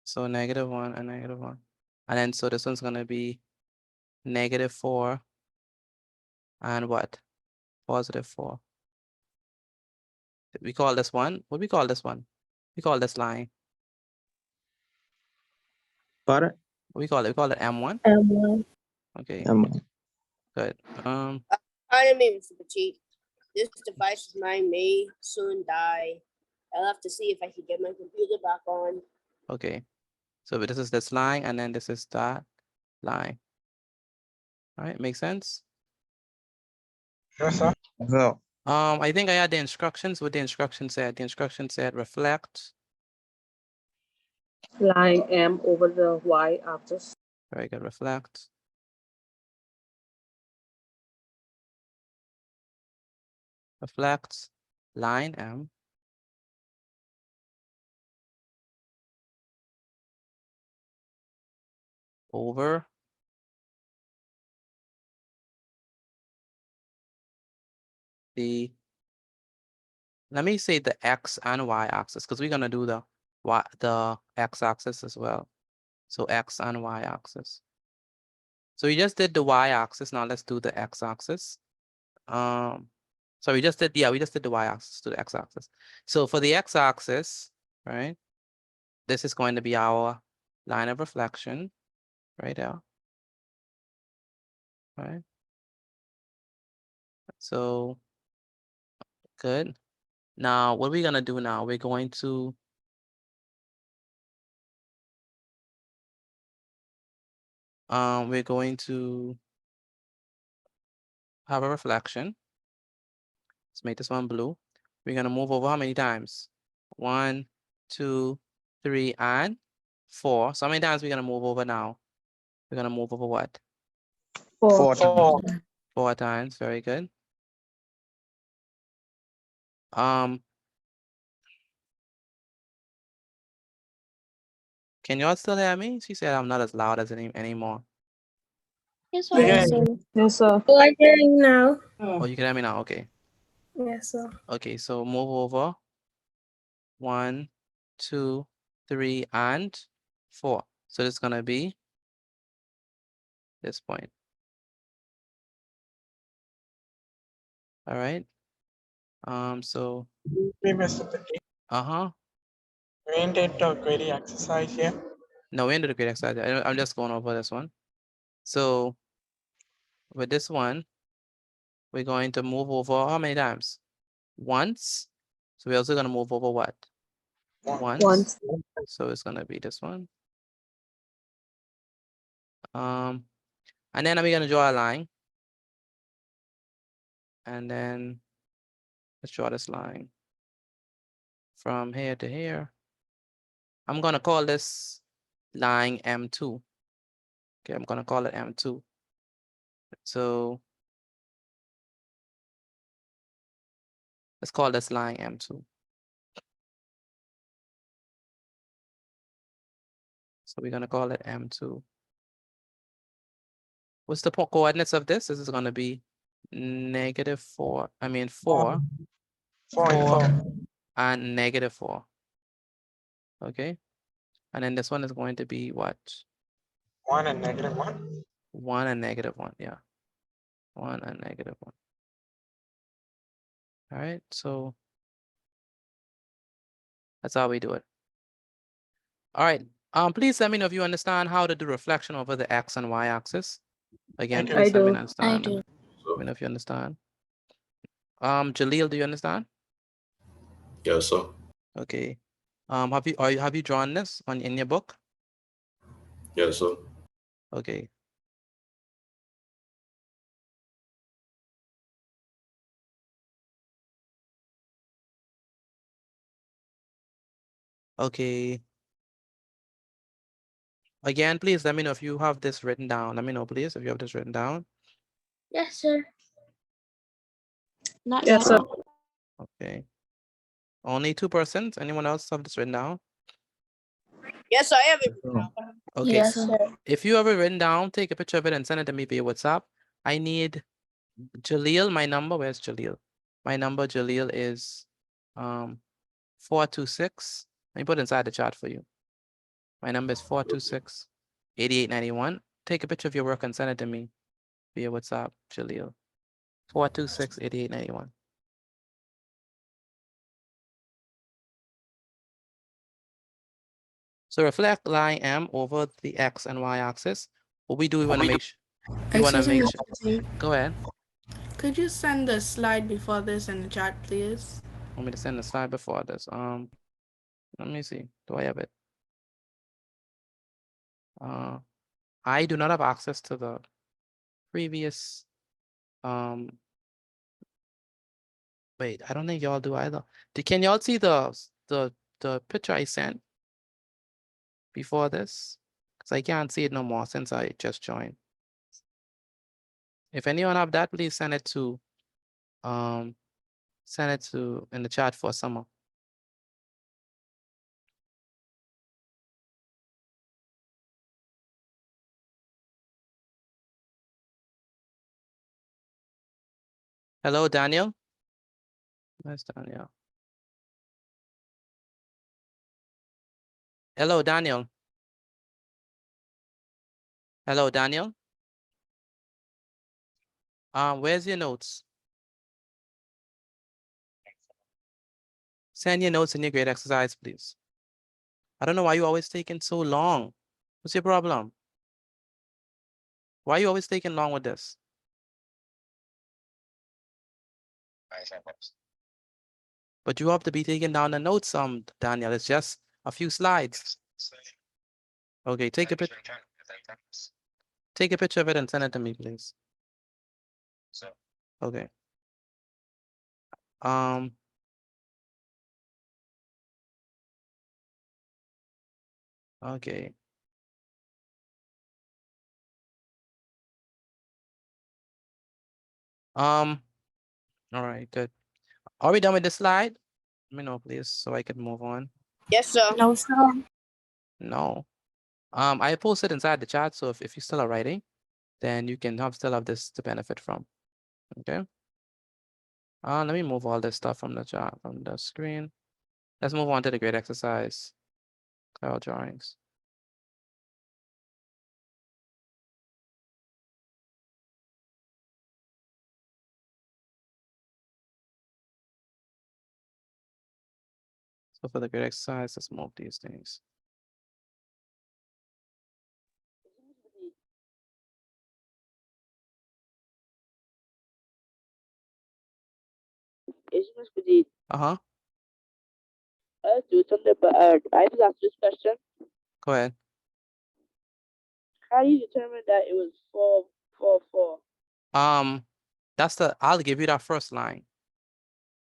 So -1 and -1. And then so this one's gonna be -4 and what? +4. We call this one. What we call this one? We call this line. Pardon? What we call it? We call it M1. M1. Okay, M1. good. Pardon me, Mr. Petit. This device of mine may soon die. I'll have to see if I can get my computer back on. Okay. So this is this line, and then this is that line. All right, make sense? Yes, sir. So, I think I had the instructions. What the instruction said. The instruction said reflect. Line M over the y-axis. Very good. Reflect. Reflect line M over the, let me say the X and Y axis, because we're gonna do the X axis as well. So X and Y axis. So we just did the Y axis. Now let's do the X axis. So we just did the Y axis to the X axis. So for the X axis, right? This is going to be our line of reflection right there. Right. So good. Now what are we gonna do now? We're going to have a reflection. Let's make this one blue. We're gonna move over how many times? 1, 2, 3, and 4. So how many times we're gonna move over now? We're gonna move over what? 4. 4. 4 times. Very good. Can y'all still hear me? She said I'm not as loud as anymore. Yes, Yeah. sir. Yes, sir. I'm hearing now. Oh, you can hear me now. Okay. Yes, sir. Okay, so move over. 1, 2, 3, and 4. So it's gonna be this point. All right. So Mr. Petit. uh-huh. We ain't did the query exercise here. No, we ended the great exercise. I'm just going over this one. So with this one, we're going to move over how many times? Once. So we're also gonna move over what? Once. So it's gonna be this one. And then we're gonna draw a line. And then let's draw this line from here to here. I'm gonna call this line M2. Okay, I'm gonna call it M2. So let's call this line M2. So we're gonna call it M2. What's the coordinates of this? This is gonna be -4. I mean 4, 4 and 4. and -4. Okay. And then this one is going to be what? 1 and -1. 1 and -1. Yeah. 1 and -1. All right. So that's how we do it. All right. Please let me know if you understand how to do reflection over the X and Y axis. Again, do. please let me I do. understand. I do. Let me know if you understand. Jaleel, do you understand? Yes, sir. Okay. Have you drawn this in your book? Yes, sir. Okay. Okay. Again, please let me know if you have this written down. Let me know, please, if you have this written down. Yes, sir. Not Yes, yet. sir. Okay. Only 2 persons. Anyone else have this written down? Yes, I have it. Okay. Yes, sir. If you have it written down, take a picture of it and send it to me via WhatsApp. I need Jaleel, my number. Where's Jaleel? My number, Jaleel, is 426. Let me put it inside the chat for you. My number is 426-8891. Take a picture of your work and send it to me via WhatsApp, Jaleel. 426-8891. So reflect line M over the X and Y axis. What we do, we want to make sure. We want to Excuse me, make sure. Mr. T. Go ahead. Could you send the slide before this in the chat, please? Want me to send the slide before this? Let me see. Do I have it? I do not have access to the previous. Wait, I don't think y'all do either. Can y'all see the picture I sent before this? Because I can't see it no more since I just joined. If anyone have that, please send it to in the chat for Summer. Hello, Daniel. Where's Daniel? Hello, Daniel. Hello, Daniel. Where's your notes? Send your notes in your grade exercise, please. I don't know why you always taking so long. What's your problem? Why are you always taking long with this? But you have to be taking down the notes, Daniel. It's just a few slides. Okay, take a picture. Take a picture of it and send it to me, please. Okay. Okay. All right, good. Are we done with the slide? Let me know, please, so I can move on. Yes, sir. No, sir. No. I posted inside the chat, so if you still are writing, then you can still have this to benefit from. Okay. Let me move all this stuff from the chat, from the screen. Let's move on to the grade exercise. Cloud drawings. So for the grade exercise, let's move these things. Yes, Mr. Dean. Uh-huh. I'll do something, but I just asked this question. Go ahead. How do you determine that it was 4, 4, 4? I'll give you that first line.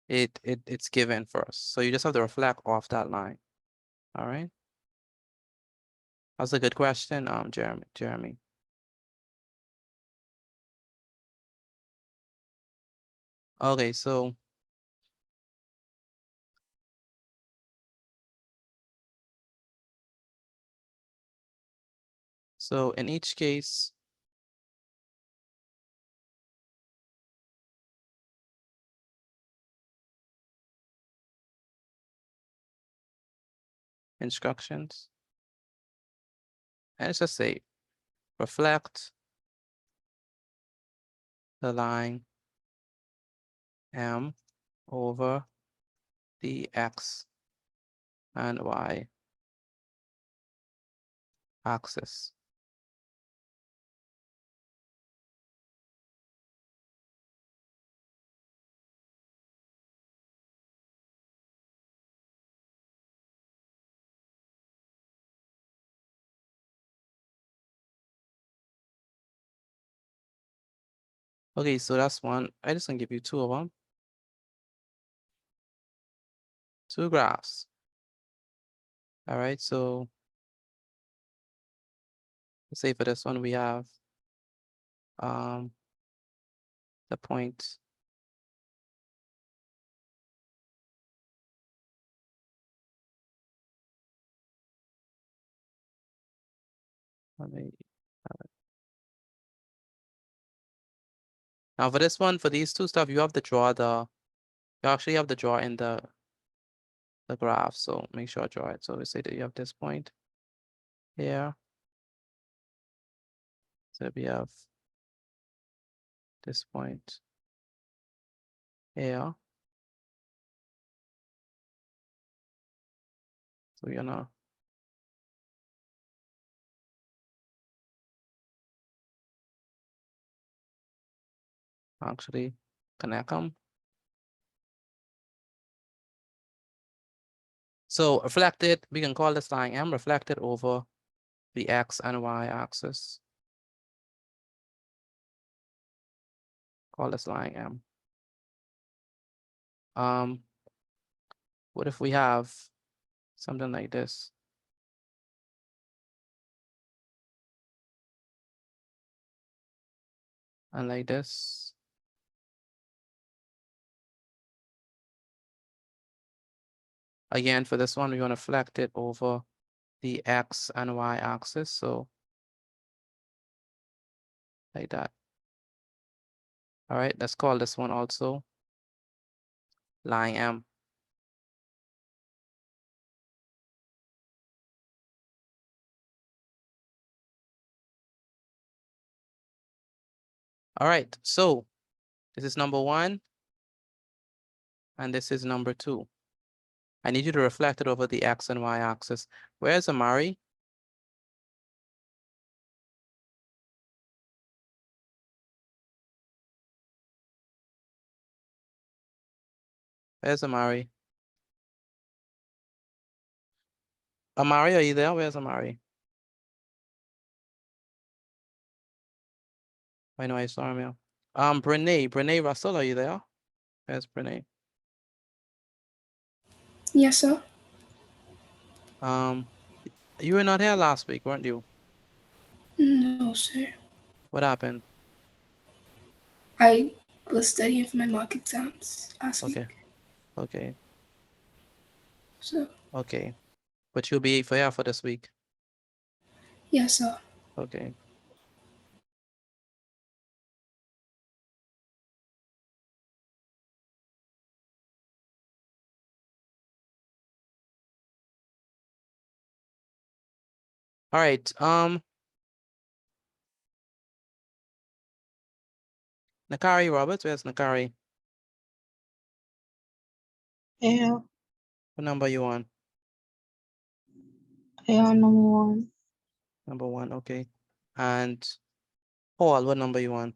It's given first. So you just have to reflect off that line. All right. That's a good question, Jeremy. Okay, so in each case, instructions, and let's just say reflect the line M over the X and Y axis. Okay, so that's one. I just gonna give you two of them. Two graphs. All right, so let's say for this one we have the point now for this one, for these two stuff, you have to draw you actually have to draw in the graph. So make sure I draw it. So we say that you have this point here. So we have this point here. So we're gonna actually connect them. So reflected, we can call this line M reflected over the X and Y axis. Call this line M. What if we have something like this? And like this. Again, for this one, we want to reflect it over the X and Y axis. So like that. All right, let's call this one also line M. All right, so this is number 1. And this is number 2. I need you to reflect it over the X and Y axis. Where's Amari? Where's Amari? Amari, are you there? Where's Amari? I know I saw him here. Brene Russell, are you there? Where's Brene? Yes, sir. You were not here last week, weren't you? No, sir. What happened? I was studying for my mock exams last Okay. week. Okay. So, Okay. But you'll be here for this week. yes, sir. Okay. All right. Nakari Roberts, where's Nakari? Yeah, What number you on? yeah, number 1. Number 1, okay. And Paul, what number you on?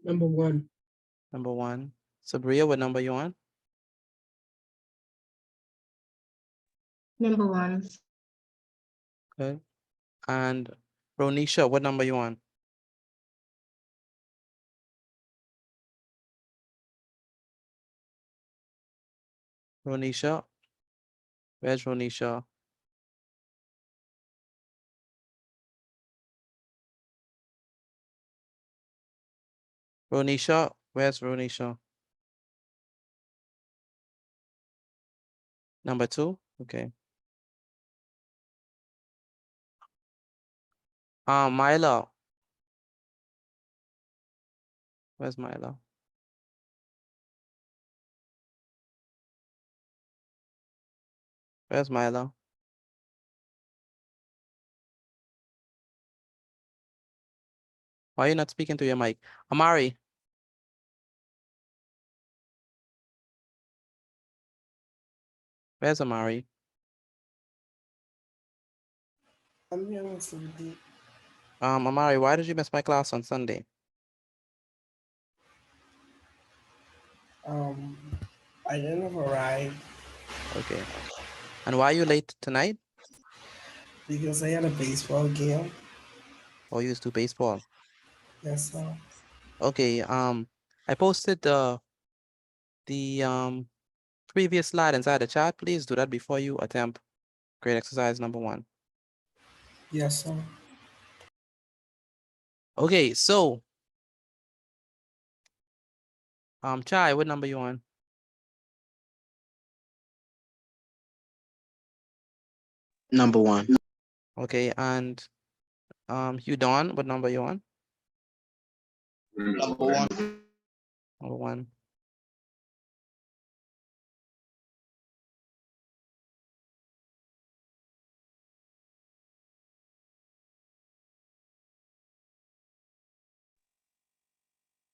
Number 1. Number 1. Sabria, what number you on? Number 1. Okay. And Ronisha, what number you on? Ronisha? Where's Ronisha? Ronisha? Where's Ronisha? Number 2? Okay. Milo. Where's Milo? Where's Milo? Why are you not speaking to your mic? Amari. Where's Amari? I'm here, Mr. D. Amari, why did you miss my class on Sunday? I didn't arrive Okay. And why are you late tonight? because I had a baseball game. Or you used to baseball? Yes, sir. Okay. I posted the previous slide inside the chat. Please do that before you attempt grade exercise number 1. Yes, sir. Okay, so Chai, what number you on? Number 1. Okay, and you Dawn, what number you on? Number 1. Number 1.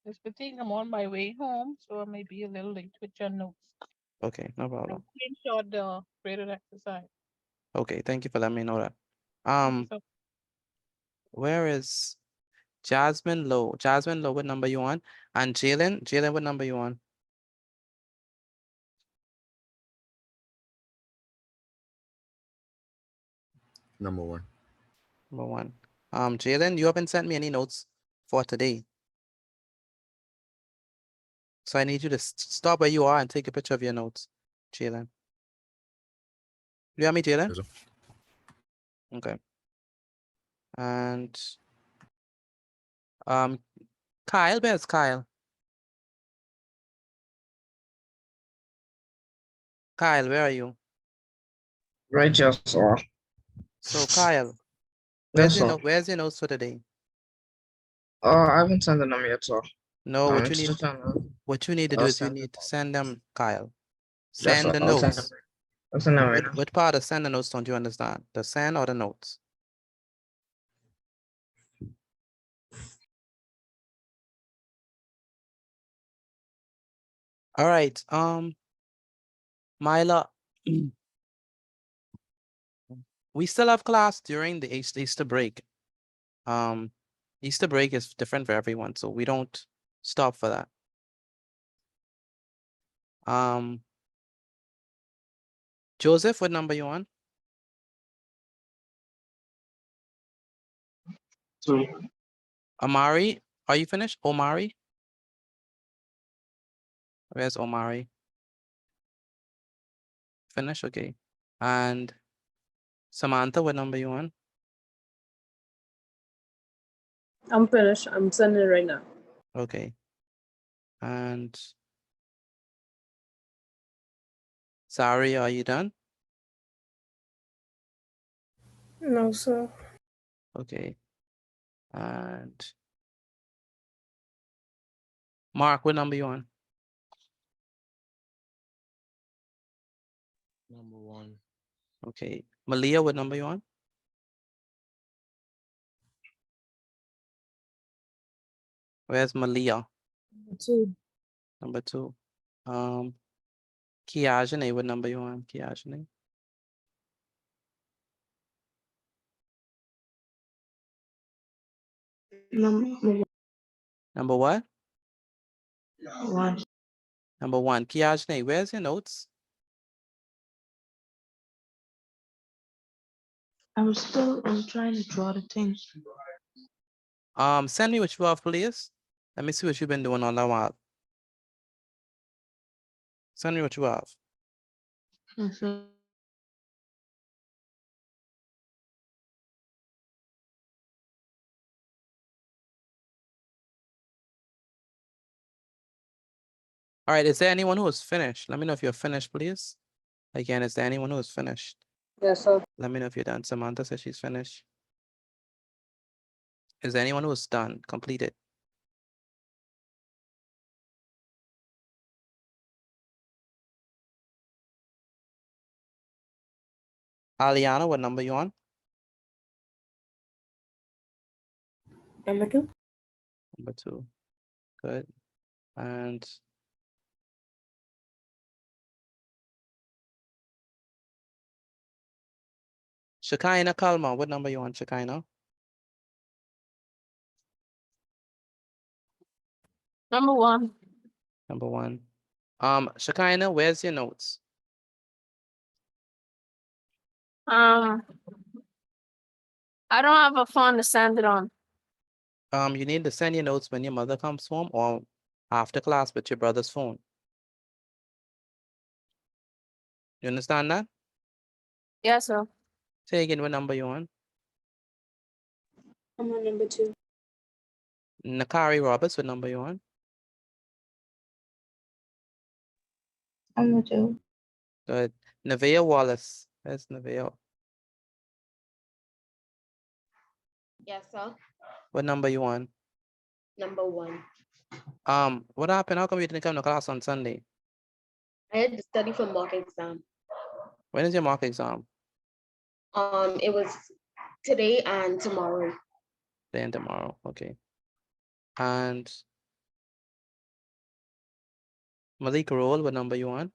Miss Petit, I'm on my way home, so I may be a little late with your notes. Okay, no problem. Screenshot the graded exercise. Okay, thank you for letting me know that. So Where is Jasmine Lowe? Jasmine Lowe, what number you on? And Jalen, what number you on? Number 1. Number 1. Jalen, you haven't sent me any notes for today. So I need you to stop where you are and take a picture of your notes, Jalen. You hear me, Jalen? Yes, sir. Okay. And Kyle, where's Kyle? Kyle, where are you? Right, just sir. So Kyle, Yes, sir. where's your notes for today? I haven't sent the number yet, sir. No, what you It's need just what you need to do I'll is you send need to send them, Kyle. Yes, Send sir. the I'll send them. notes. I'll send them right now. What part of send the notes don't you understand? The send or the notes? All right. Myla, we still have class during the Easter break. Easter break is different for everyone, so we don't stop for that. Joseph, what number you on? 3. Amari, are you finished? Omari? Where's Omari? Finish, okay. And Samantha, what number you on? I'm finished. I'm sending it right now. Okay. And Sari, are you done? No, sir. Okay. And Mark, what number you on? Number 1. Okay. Malia, what number you on? Where's Malia? 2. Number 2. Kiajane, what number you on? Kiajane? Number what? 1. Number 1. Kiajane, where's your notes? I'm trying to draw the things. Send me what you have, please. Let me see what you've been doing all that while. Send me what you have. Yes, sir. All right, is there anyone who is finished? Let me know if you're finished, please. Again, is there anyone who is finished? Yes, sir. Let me know if you're done. Samantha says she's finished. Is there anyone who is done, completed? Aliana, what number you on? Number 2. Number 2. Good. And Shekinah Kalma, what number you on, Shekinah? number 1. Number 1. Shekinah, where's your notes? I don't have a phone to send it on. You need to send your notes when your mother comes home or after class with your brother's phone. You understand that? Yes, sir. Say again, what number you on? I'm on number 2. Nakari Roberts, what number you on? Number 2. Good. Nevaeh Wallace. Where's Nevaeh? Yes, sir. What number you on? Number 1. What happened? How come you didn't come to class on Sunday? I had to study for mock exam. When is your mock exam? It was today and tomorrow. Today and tomorrow. Okay. And Malik, roll. What number you on?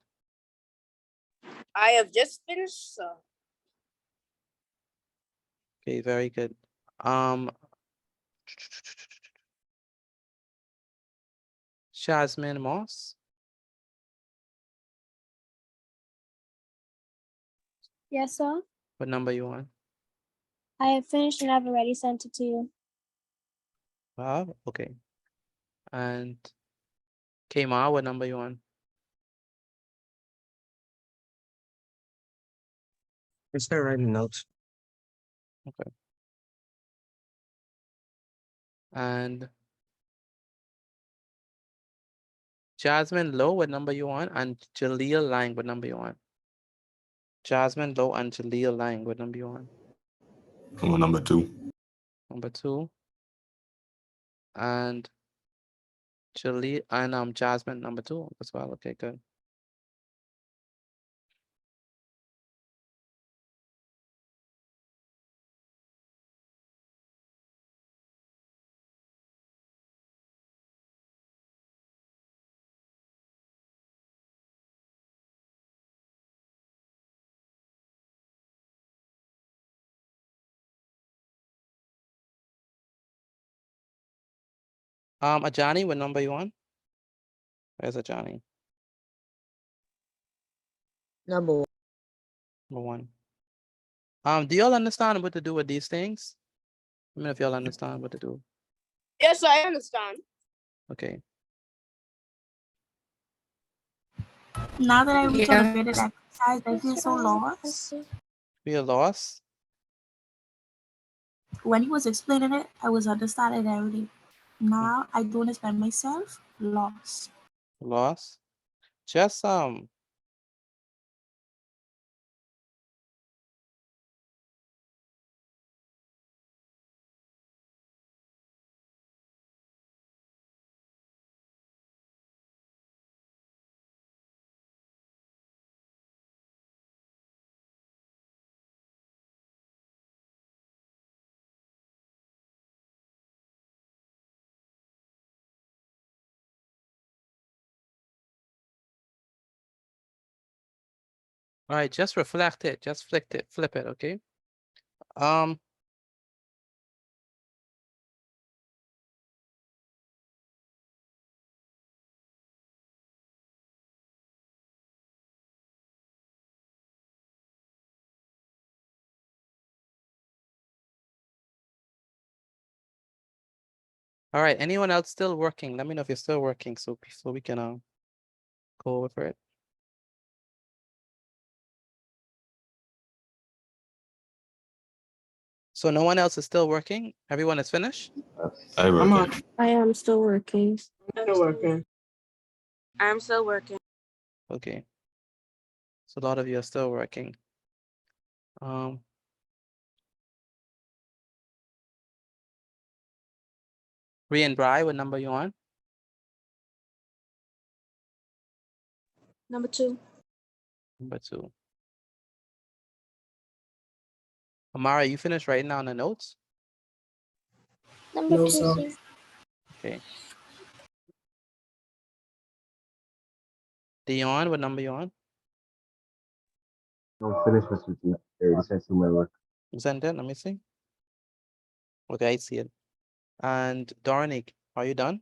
I have just finished, so Okay, very good. Jasmine Moss. Yes, sir. What number you on? I have finished and I've already sent it to you. Wow. Okay. And Kmar, what number you on? I start writing notes. Okay. And Jasmine Low, what number you on? And Jaleel Lang, what number you on? Jasmine Low and Jaleel Lang, what number you on? I'm on number 2. Number 2. And Jaleel and Jasmine number 2 as well. Okay, good. Ajani, what number you on? Where's Ajani? Number 1. Number 1. Do y'all understand what to do with these things? Let me know if y'all understand what to do. yes, I understand. Okay. Now that I reach Yeah. on a graded exercise, I feel so lost. Feel lost? When he was explaining it, I was understanding everything. Now I don't understand myself, lost. Lost? Just all right, just reflect it, just flip it, okay? All right, anyone else still working? Let me know if you're still working so we can go over it. So no one else is still working? Everyone is finished? I working. I am still working. Still working. I'm still working. Okay. So a lot of you are still working. Ree and Bri, what number you on? Number 2. Number 2. Amara, you finished writing down the notes? Number No, 2, sir. sir. Okay. Dion, what number you on? Don't finish, Mr. T. This has my work. Send it, let me see. Okay, I see it. And Dornick, are you done?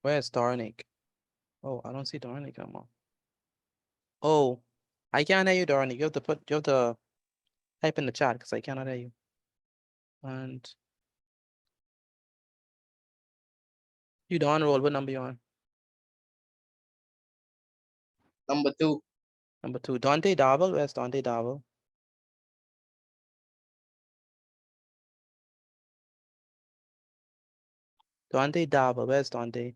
Where's Dornick? Oh, I don't see Dornick no more. Oh, I can't hear you, Dornick. You have to type in the chat because I cannot hear you. And you don't roll. What number you on? Number 2. Number 2. Dante Darvel. Where's Dante Darvel? Dante Darvel. Where's Dante?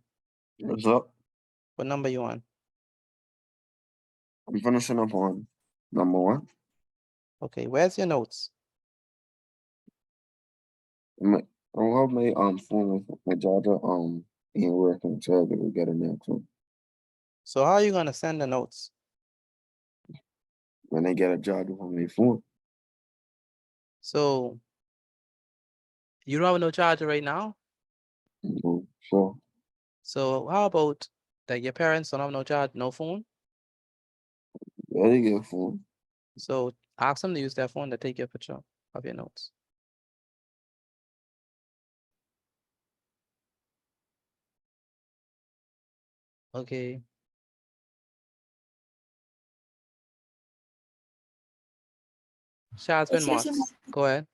What's up? What number you on? I'm finishing up on number 1. Okay, where's your notes? I don't have my phone with my charger ain't working, so I gotta get a next one. So how are you gonna send the notes? When I get a charger on my phone. So You don't have no charger right now? No, sure. So how about that your parents don't have no charge, no phone? Yeah, they get phone. So ask them to use their phone to take your picture of your notes. Okay. Jasmine Excuse me. Moss. Go ahead.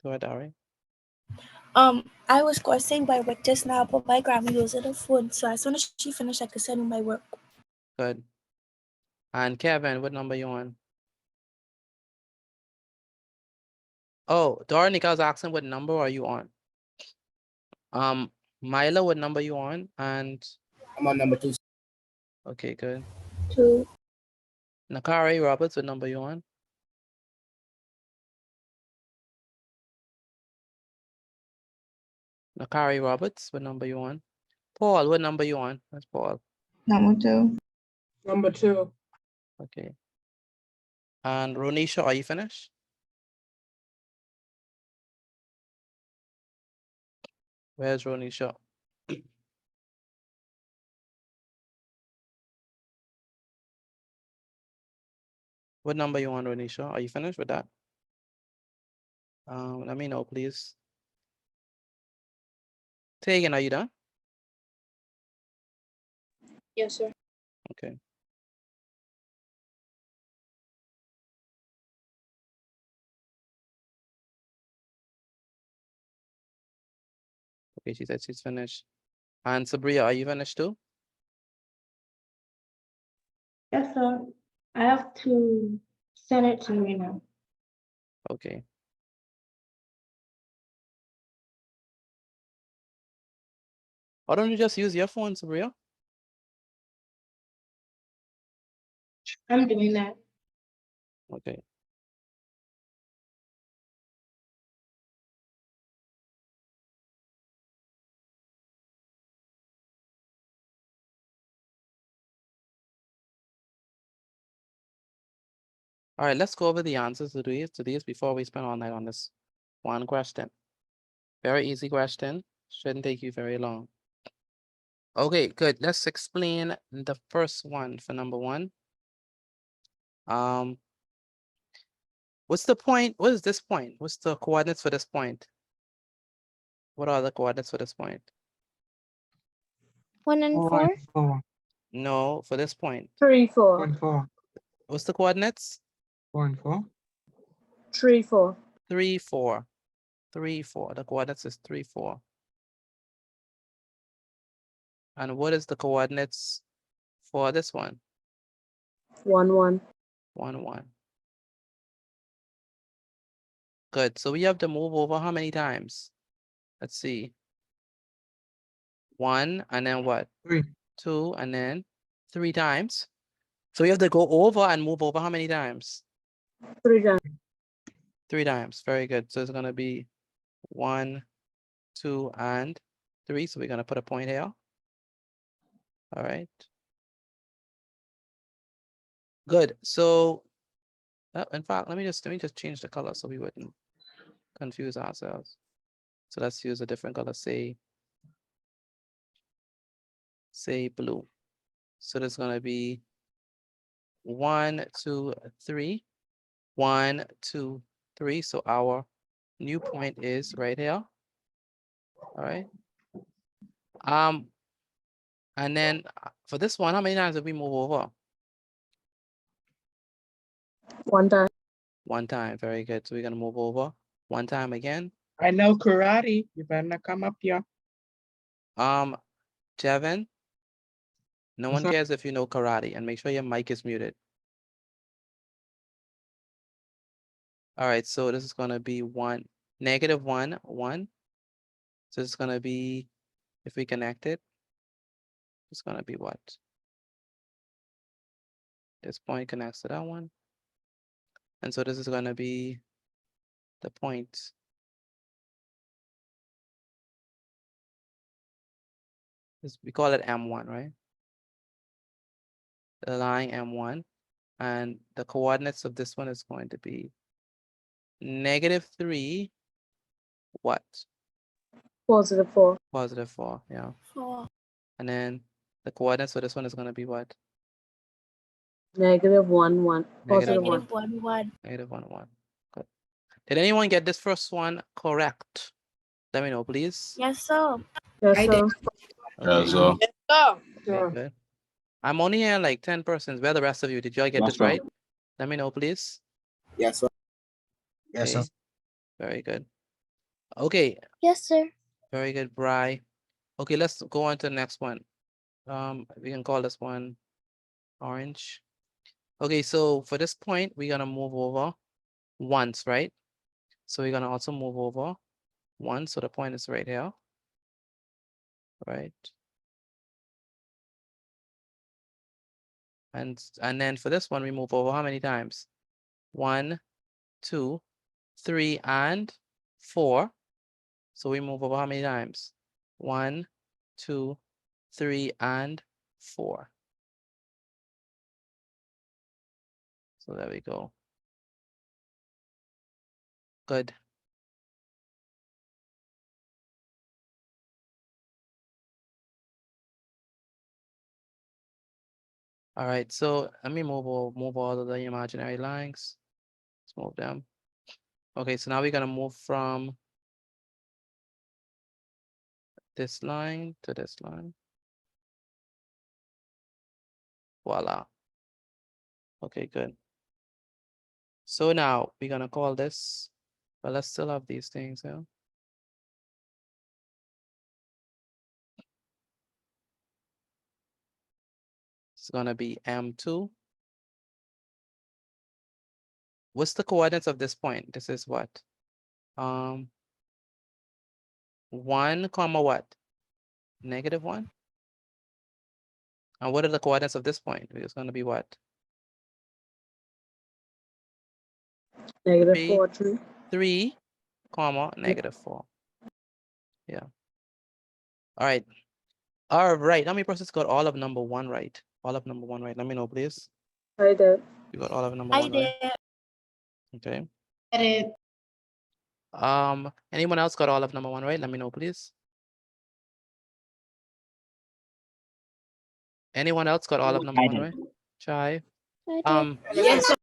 Go ahead, Ari. I was crossing by work just now, but my grandma uses the phone, so as soon as she finished, I could send you my work. Good. And Kevin, what number you on? Oh, Dornica was asking what number are you on? Mila, what number you on? And I'm on number 2. okay, good. 2. Nakari Roberts, what number you on? Nakari Roberts, what number you on? Paul, what number you on? That's Paul. Number 2. Number 2. Okay. And Ronisha, are you finished? Where's Ronisha? What number you on, Ronisha? Are you finished with that? Let me know, please. Tegan, are you done? Yes, sir. Okay. Okay, she said she's finished. And Sabria, are you finished too? Yes, sir. I have to send it to you right now. Okay. Why don't you just use your phone, Sabria? I'm doing that. Okay. All right, let's go over the answers to these before we spend all night on this one question. Very easy question. Shouldn't take you very long. Okay, good. Let's explain the first one for number 1. What's the point? What is this point? What's the coordinates for this point? What are the coordinates for this point? 1 and 4. 4. No, for this point. 3, 4. 1, 4. What's the coordinates? 1, 4. 3, 4. 3, 4. 3, 4. The coordinates is 3, 4. And what is the coordinates for this one? 1, 1. 1, 1. Good. So we have to move over how many times? Let's see. 1 and then what? 3. 2 and then 3 times. So we have to go over and move over how many times? 3 times. 3 times. Very good. So it's going to be 1, 2, and 3. So we're going to put a point here. All right. Good. So in fact, let me just change the color so we wouldn't confuse ourselves. So let's use a different color, say blue. So there's going to be 1, 2, 3. 1, 2, 3. So our new point is right here. All right. And then for this one, how many times did we move over? 1 time. 1 time. Very good. So we're gonna move over 1 time again. I know karate. You better not come up here. Jevin, no one What's up? cares if you know karate, and make sure your mic is muted. All right, so this is gonna be 1, -1, 1. So it's gonna be, if we connect it, it's gonna be what? This point connects to that one. And so this is gonna be the point. We call it M1, right? The line M1. And the coordinates of this one is going to be -3, what? +4. +4, yeah. 4. And then the coordinates for this one is going to be what? -1, 1. Negative +1. Negative 1, 1. -1, 1. Good. Did anyone get this first one correct? Let me know, please. Yes, sir. Yes, I sir. did. Yeah, so. Yes, sir. Okay, good. I'm only hearing like 10 persons. Where are the rest of you? Did y'all get Yes, this sir. right? Let me know, please. Yes, sir. Yes, sir. Okay, very good. Okay, Yes, sir. very good, Bri. Okay, let's go on to the next one. We can call this one orange. Okay, so for this point, we're gonna move over once, right? So we're gonna also move over once. So the point is right here, right? And then for this one, we move over how many times? 1, 2, 3, and 4. So we move over how many times? 1, 2, 3, and 4. So there we go. Good. All right, so let me move all of the imaginary lines. Let's move them. Okay, so now we're gonna move from this line to this line. Voila. Okay, good. So now we're gonna call this, but let's still have these things here. It's gonna be M2. What's the coordinates of this point? This is what? 1 comma what? -1? And what are the coordinates of this point? It's gonna be what? -4, 3. 3, comma, -4. Yeah. All right. All right. How many persons got all of number 1 right? All of number 1 right? Let me know, please. I did. You got all of number I 1 right? did. Okay. I did. Anyone else got all of number 1 right? Let me know, please. Anyone else got all of number 1 right? Chai. I did. Yes, sir.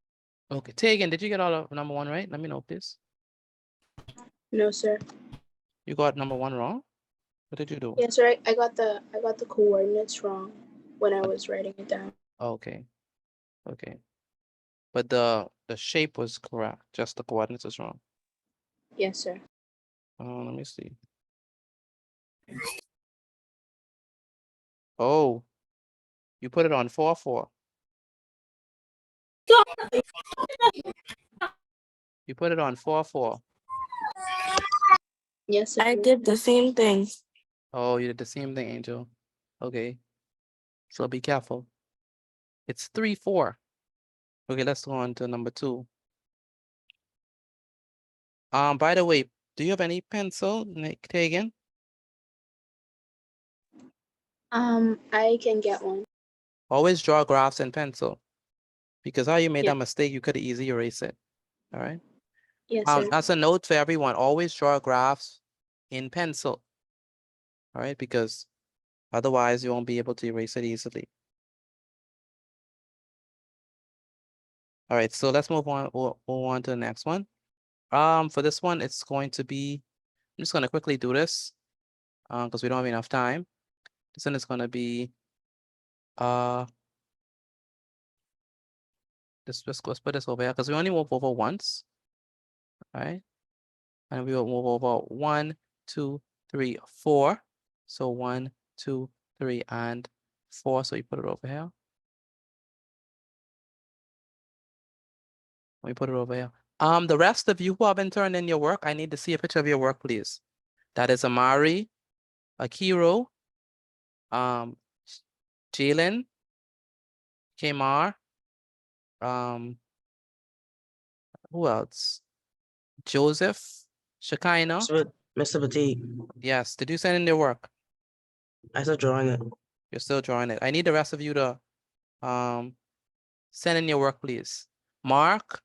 Okay. Tegan, did you get all of number 1 right? Let me know, please. No, sir. You got number 1 wrong? What did you do? Yes, sir. I got the coordinates wrong when I was writing it down. Okay. Okay. But the shape was correct. Just the coordinates is wrong. Yes, sir. Let me see. Oh, you put it on 4, 4. You put it on 4, 4. Yes, sir. I did the same thing. Oh, you did the same thing, Angel. Okay. So be careful. It's 3, 4. Okay, let's go on to number 2. By the way, do you have any pencil, Nick Tegan? I can get one. Always draw graphs in pencil. Because how you made Yeah. that mistake, you could easily erase it. All right. Yes, sir. That's a note for everyone. Always draw graphs in pencil. All right, because otherwise you won't be able to erase it easily. All right, so let's move on. We'll move on to the next one. For this one, it's going to be, I'm just gonna quickly do this because we don't have enough time. This one is gonna be let's put this over here because we only move over once. All right. And we will move over 1, 2, 3, 4. So 1, 2, 3, and 4. So you put it over here. Let me put it over here. The rest of you who haven't turned in your work, I need to see a picture of your work, please. That is Amari, Akiro, Jalen, Kmar, who else? Joseph, Shekinah. Mr. Petit, Yes, did you send in your work? I still drawing it. You're still drawing it. I need the rest of you to send in your work, please. Mark,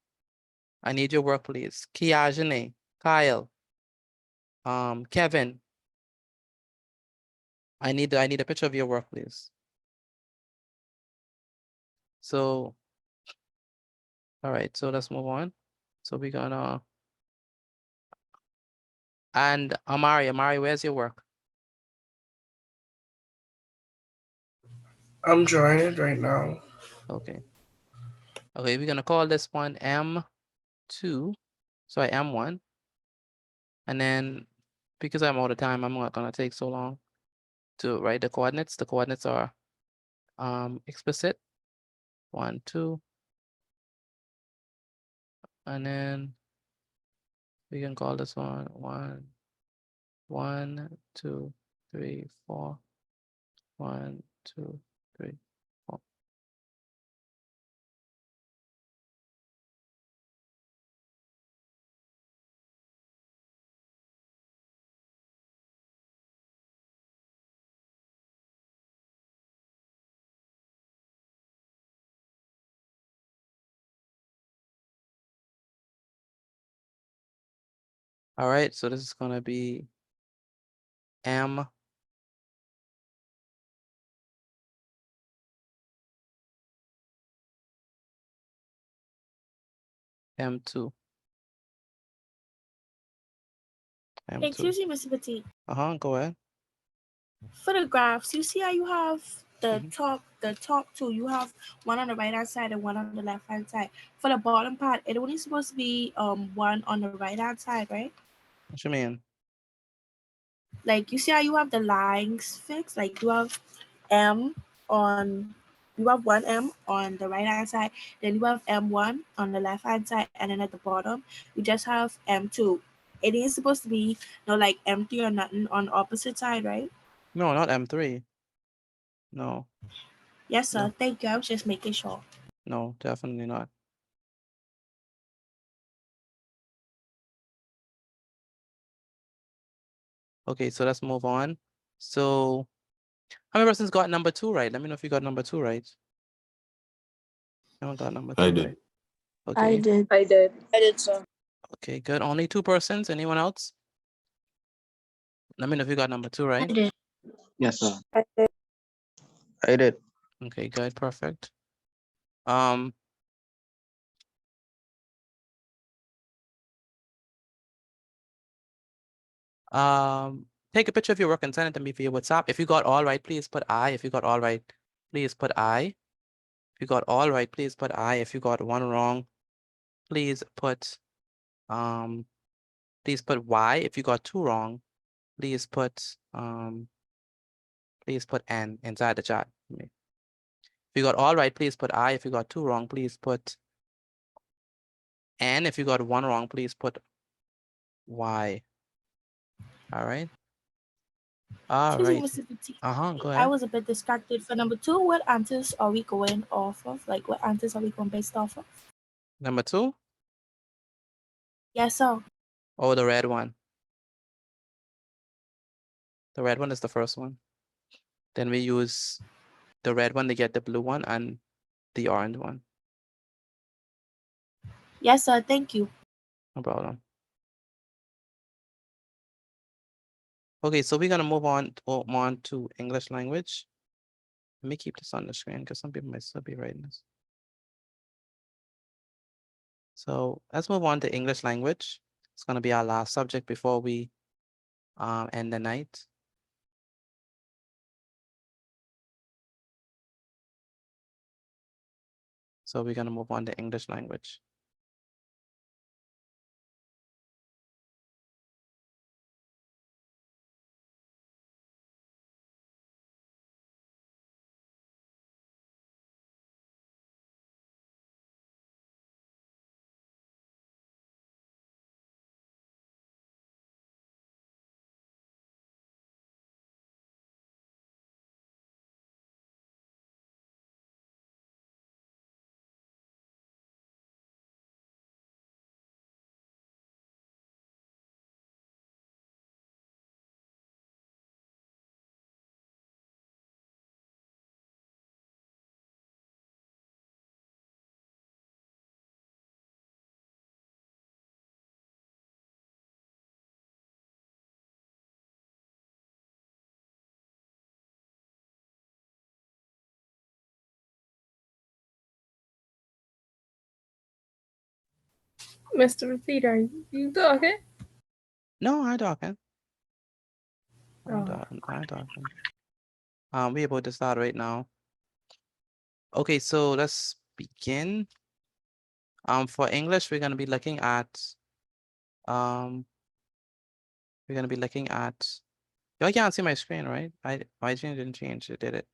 I need your work, please. Kiajane, Kyle, Kevin, I need a picture of your work, please. So, all right, so let's move on. So we're gonna, and Amari, where's your work? I'm drawing it right now. Okay. Okay, we're gonna call this one M2. Sorry, M1. And then because I'm out of time, I'm not gonna take so long to write the coordinates. The coordinates are explicit. 1, 2. And then we can call this one 1, 1, 2, 3, 4. 1, 2, 3, 4. All right, so this is gonna be M. M2. M2. Excuse me, Mr. Petit. Go ahead. For the graphs, you see how you have the Mhm. top two, you have one on the right hand side and one on the left hand side. For the bottom part, it only supposed to be one on the right hand side, right? What you mean? Like you see how you have the lines fixed, like you have you have one M on the right hand side, then you have M1 on the left hand side, and then at the bottom you just have M2. It ain't supposed to be no like empty or nothing on the opposite side, right? No, not M3. No, Yes, sir. no, Thank you. I was just making sure. no, definitely not. Okay, so let's move on. So how many persons got number 2 right? Let me know if you got number 2 right. Anyone got number 2 I did. right? Okay. did. I did. I did so. Okay, good. Only 2 persons. Anyone else? Let me know if you got number 2 right. did. Yes, sir. I did. I did. Okay, good, perfect. Take a picture of your work and send it to me via WhatsApp. If you got all right, please put I. If you got all right, please put I. If you got all right, please put I. If you got one wrong, please put Y. If you got 2 wrong, please put N inside the chat. If you got all right, please put I. If you got 2 wrong, please put N. If you got 1 wrong, please put Y. All right. All Excuse me, right. Mr. Petit. Go I ahead. was a bit distracted. For number 2, what answers are we going off of? Like, what answers are we going based off of? Number 2. Yes, sir. Oh, the red one. The red one is the first one. Then we use the red one to get the blue one and the orange one. Yes, sir. Thank you. No problem. Okay, so we're gonna move on to English language. Let me keep this on the screen because some people might still be writing this. So let's move on to English language. It's gonna be our last subject before we end the night. So we're gonna move on to English language. Mr. Peter, you talking? No, I talking. Oh. I talking. We about to start right now. Okay, so let's begin. For English, we're gonna be looking at y'all can't see my screen, right? My screen didn't change, it did it.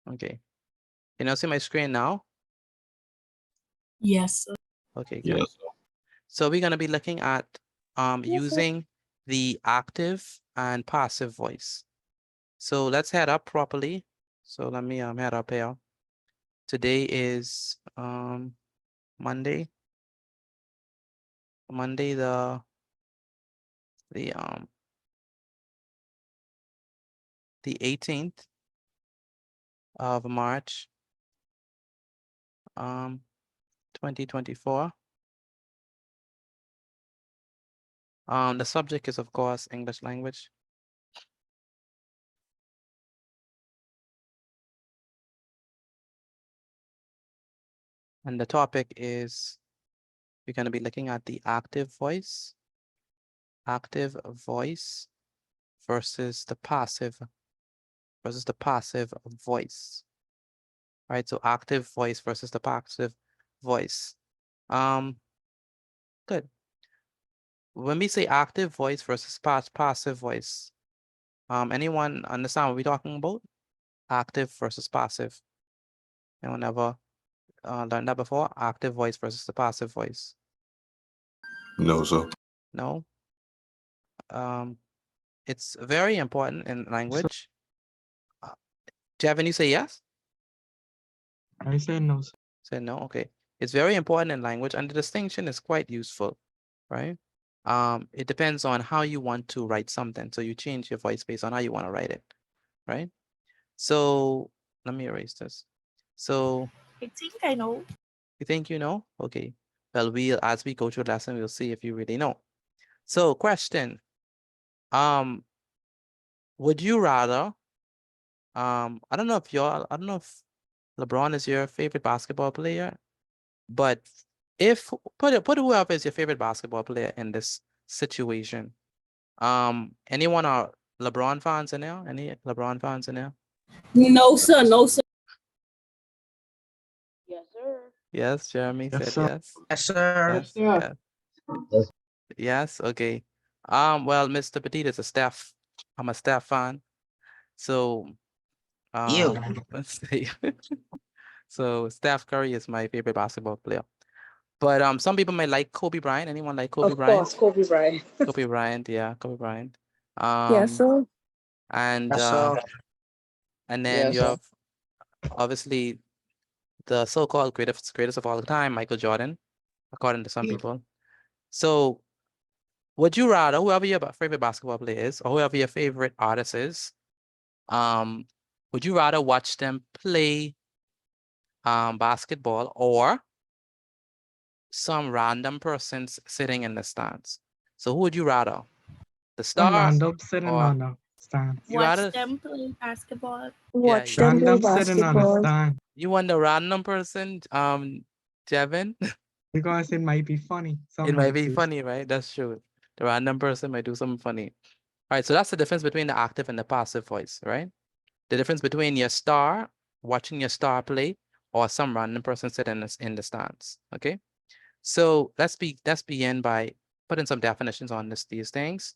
Okay. Can you see my screen now? Yes. Okay, good. Yes. So we're gonna be looking at using the active and passive voice. So let's head up properly. So let me head up here. Today is Monday. Monday the 18th of March 2024. The subject is, of course, English language. And the topic is, we're going to be looking at the active voice versus the passive voice. Right, so active voice versus the passive voice. Good. When we say active voice versus passive voice, anyone understand what we're talking about? Active versus passive. Anyone ever learned that before? Active voice versus the passive voice. No, sir. No. It's very important in language. Javin, you say yes? I said no, sir. Say no. Okay. It's very important in language, and the distinction is quite useful, right? It depends on how you want to write something. So you change your voice based on how you want to write it, right? So let me erase this. So I think I know. you think you know? Okay. Well, as we go through the lesson, we'll see if you really know. So question. Would you rather, I don't know if LeBron is your favorite basketball player, but if put whoever is your favorite basketball player in this situation. Anyone are LeBron fans in there? Any LeBron fans in there? No, sir. No, sir. Yes, sir. Yes, Jeremy Yes, said sir. yes. Yes, sir. Yes, sir. Yes. Yes, okay. Well, Mr. Petit is a Steph. I'm a Steph fan. So let's see. So Steph Curry is my favorite basketball player. But some people might like Kobe Bryant. Anyone like Kobe Of Bryant? course, Kobe Bryant. Kobe Bryant, yeah, Kobe Bryant. Yes, sir. And Yes, sir. and then Yes, you sir. have obviously the so-called greatest of all time, Michael Jordan, according to some people. So would you rather, whoever your favorite basketball player is, or whoever your favorite artist is, would you rather watch them play basketball or some random persons sitting in the stands? So who would you rather? The Some star random sitting or on the stand. you Watch rather them play basketball. Watch you- them play Random sitting on the basketball. stand. you want the random person, Jevin? Because it might be funny. Some It might be say. funny, right? That's true. The random person might do something funny. All right, so that's the difference between the active and the passive voice, right? The difference between your star, watching your star play, or some random person sitting in the stands, okay? So let's begin by putting some definitions on these things.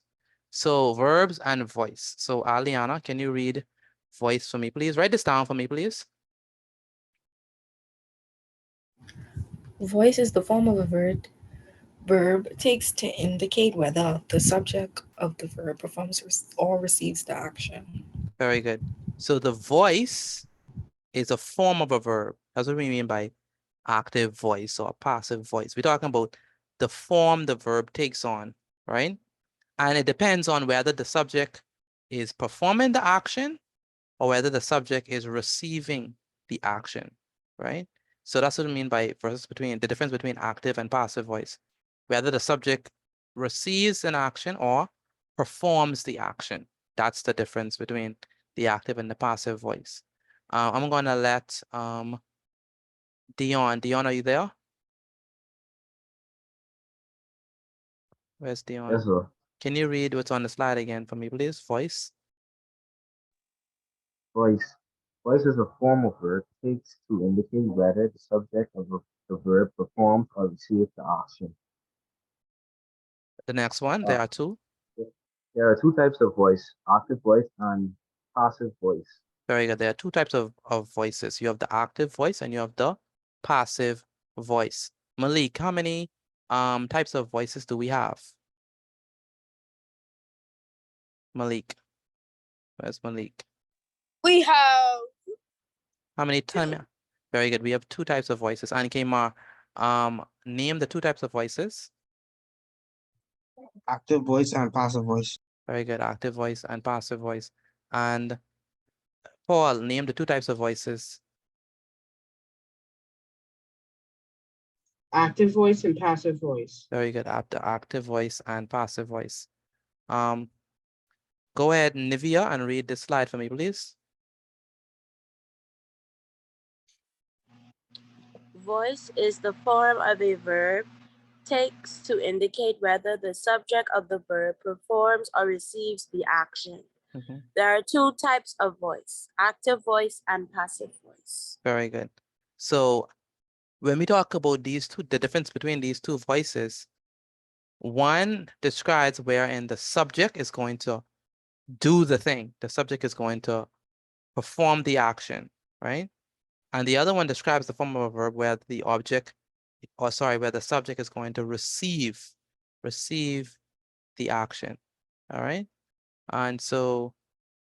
So verbs and voice. So Aliana, can you read voice for me, please? Write this down for me, please. Voice is the form of a verb takes to indicate whether the subject of the verb performs or receives the action. Very good. So the voice is a form of a verb. That's what we mean by active voice or passive voice. We're talking about the form the verb takes on, right? And it depends on whether the subject is performing the action or whether the subject is receiving the action, right? So that's what I mean by the difference between active and passive voice. Whether the subject receives an action or performs the action. That's the difference between the active and the passive voice. I'm gonna let Dion. Dion, are you there? Where's Dion? Yes, sir. Can you read what's on the slide again for me, please? Voice. Voice. Voice is a form of verb takes to indicate whether the subject of the verb performs or receives the action. The next one, there are two. There are two types of voice, active voice and passive voice. Very good. There are two types of voices. You have the active voice and you have the passive voice. Malik, how many types of voices do we have? Malik. Where's Malik? We have How many times? Very good. We have two types of voices. And Kmar, name the two types of voices. Active voice and passive voice. Very good. Active voice and passive voice. And Paul, name the two types of voices. Active voice and passive voice. Very good. Active voice and passive voice. Go ahead, Nivea, and read this slide for me, please. Voice is the form of a verb takes to indicate whether the subject of the verb performs or receives the action. There are two types of voice, active voice and passive voice. Very good. So when we talk about these two, the difference between these two voices, one describes wherein the subject is going to do the thing. The subject is going to perform the action, right? And the other one describes the form of a verb where the object, or sorry, where the subject is going to receive the action, all right? And so,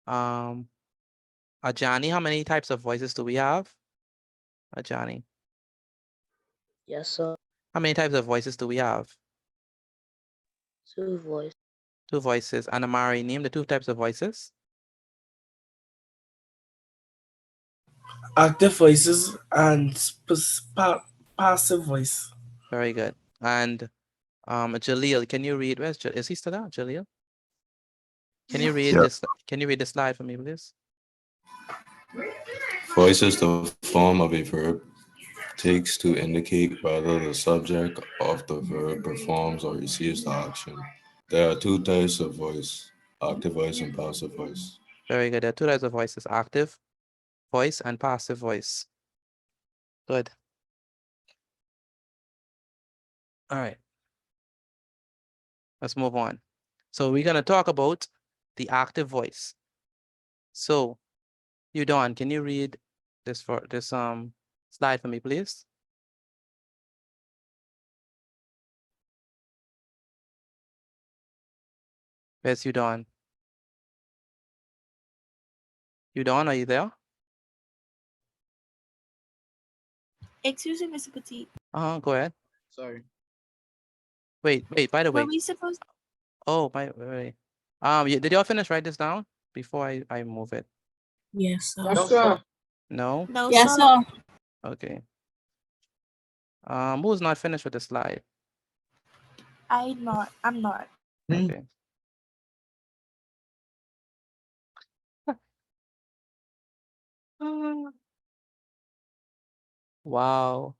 Ajani, how many types of voices do we have? Ajani, yes, sir. how many types of voices do we have? Two voice. Two voices. And Amari, name the two types of voices. Active voices and passive voice. Very good. And Jaleel, can you read? Is he still there, Jaleel? Can you read this? Can you read the slide for me, please? Voice is the form of a verb takes to indicate whether the subject of the verb performs or receives the action. There are two types of voice, active voice and passive voice. Very good. There are two types of voices, active voice and passive voice. Good. All right. Let's move on. So we're going to talk about the active voice. So, Udon, can you read this slide for me, please? Where's Udon? Udon, are you there? Excuse me, Mr. Petit. Go ahead. Sorry. Wait, by the way. Were we supposed Oh, wait. Did y'all finish write this down before I move it? Yes, sir. Yes, sir. No? No, Yes, sir. sir. Okay. Who's not finished with the slide? I'm not. Okay. Wow.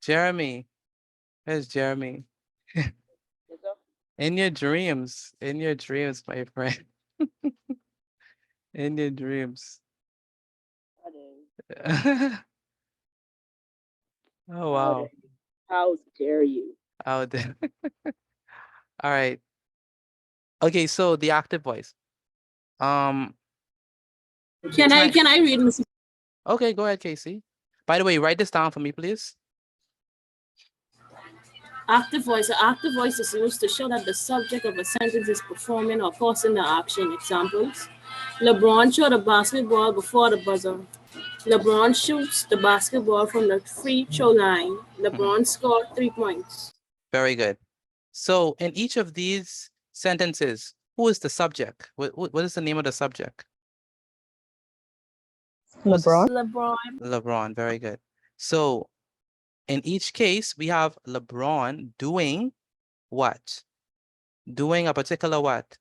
Jeremy. Where's Jeremy? In your dreams, my friend. In your dreams. Oh, wow. How dare you? Out there. All right. Okay, so the active voice. Can I read, Mr. Okay, go ahead, Casey. By the way, write this down for me, please. Active voice. An active voice is used to show that the subject of a sentence is performing or causing the action. Examples: LeBron threw the basketball before the buzzer. LeBron shoots the basketball from the free throw line. LeBron scored 3 points. Very good. So in each of these sentences, who is the subject? What is the name of the subject? LeBron. LeBron, very good. So in each case, we have LeBron doing what? Doing a particular what?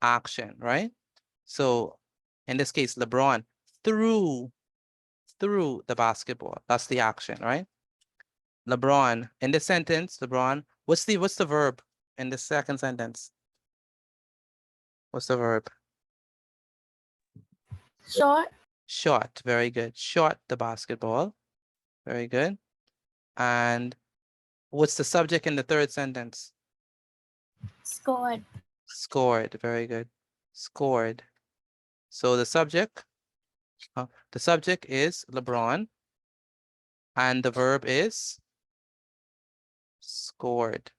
Action, right? So In this case, LeBron threw the basketball. That's the action, right? LeBron, in this sentence, LeBron, what's the verb in the second sentence? What's the verb? Short. Shot, very good. Shot the basketball. Very good. And what's the subject in the third sentence? Scored. Scored, very good. Scored. So the subject is LeBron, and the verb is scored.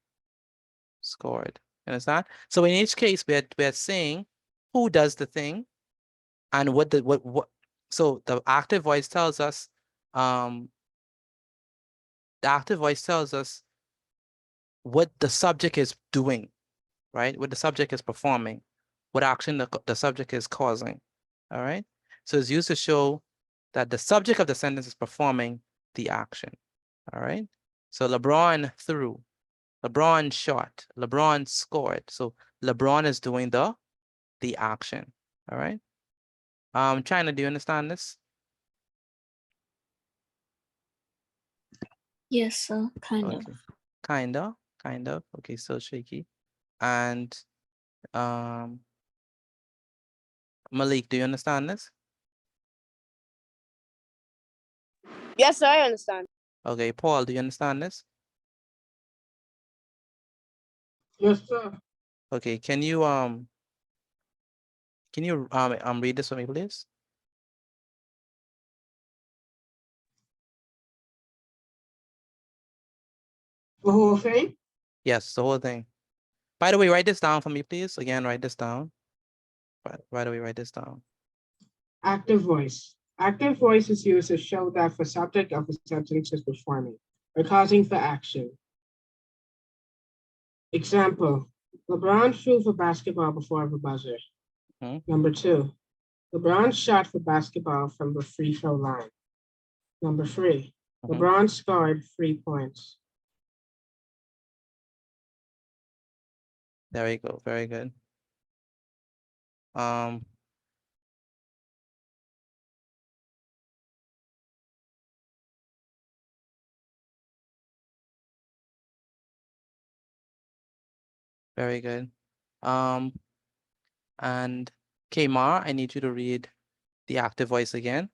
Scored. Understand? So in each case, we're saying who does the thing and what. So the active voice tells us, what the subject is doing, right? What the subject is performing, what action the subject is causing. All right. So it's used to show that the subject of the sentence is performing the action. All right. So LeBron threw, LeBron shot, LeBron scored. So LeBron is doing the action. All right. China, do you understand this? Yes, sir. Kind Okay. Kind of. Okay, so shaky. And Malik, do you understand this? Yes, sir, I understand. Okay, Paul, do you understand this? Yes, sir. Okay, can you read this for me, please? The whole thing? Yes, the whole thing. By the way, write this down for me, please. Again, write this down. By the way, write this down. Active voice. Active voice is used to show that the subject of a sentence is performing or causing for action. Example, LeBron threw the basketball before the buzzer. Number 2, LeBron shot the basketball from the free throw line. Number 3, LeBron scored 3 points. There we go. Very good. Very good. And Kmar, I need you to read the active voice again.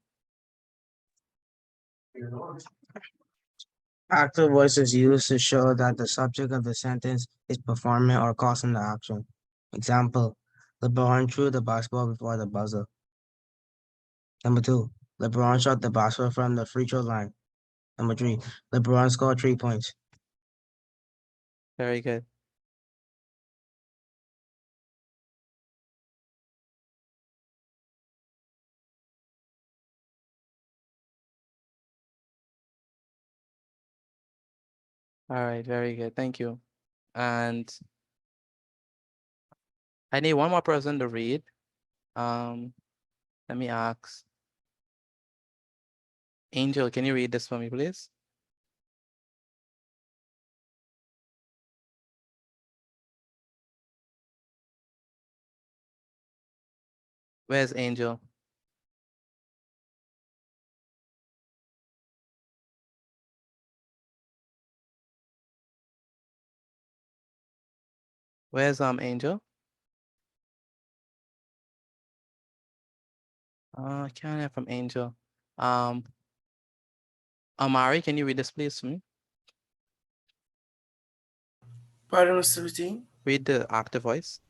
Active voice is used to show that the subject of the sentence is performing or causing the action. Example, LeBron threw the basketball before the buzzer. Number 2, LeBron shot the basketball from the free throw line. Number 3, LeBron scored 3 points. Very good. All right, very good. Thank you. And I need one more person to read. Let me ask. Angel, can you read this for me, please? Where's Angel? Where's Angel? I can't hear from Angel. Amari, can you read this please for me? Pardon, Mr. Routine? Read the active voice.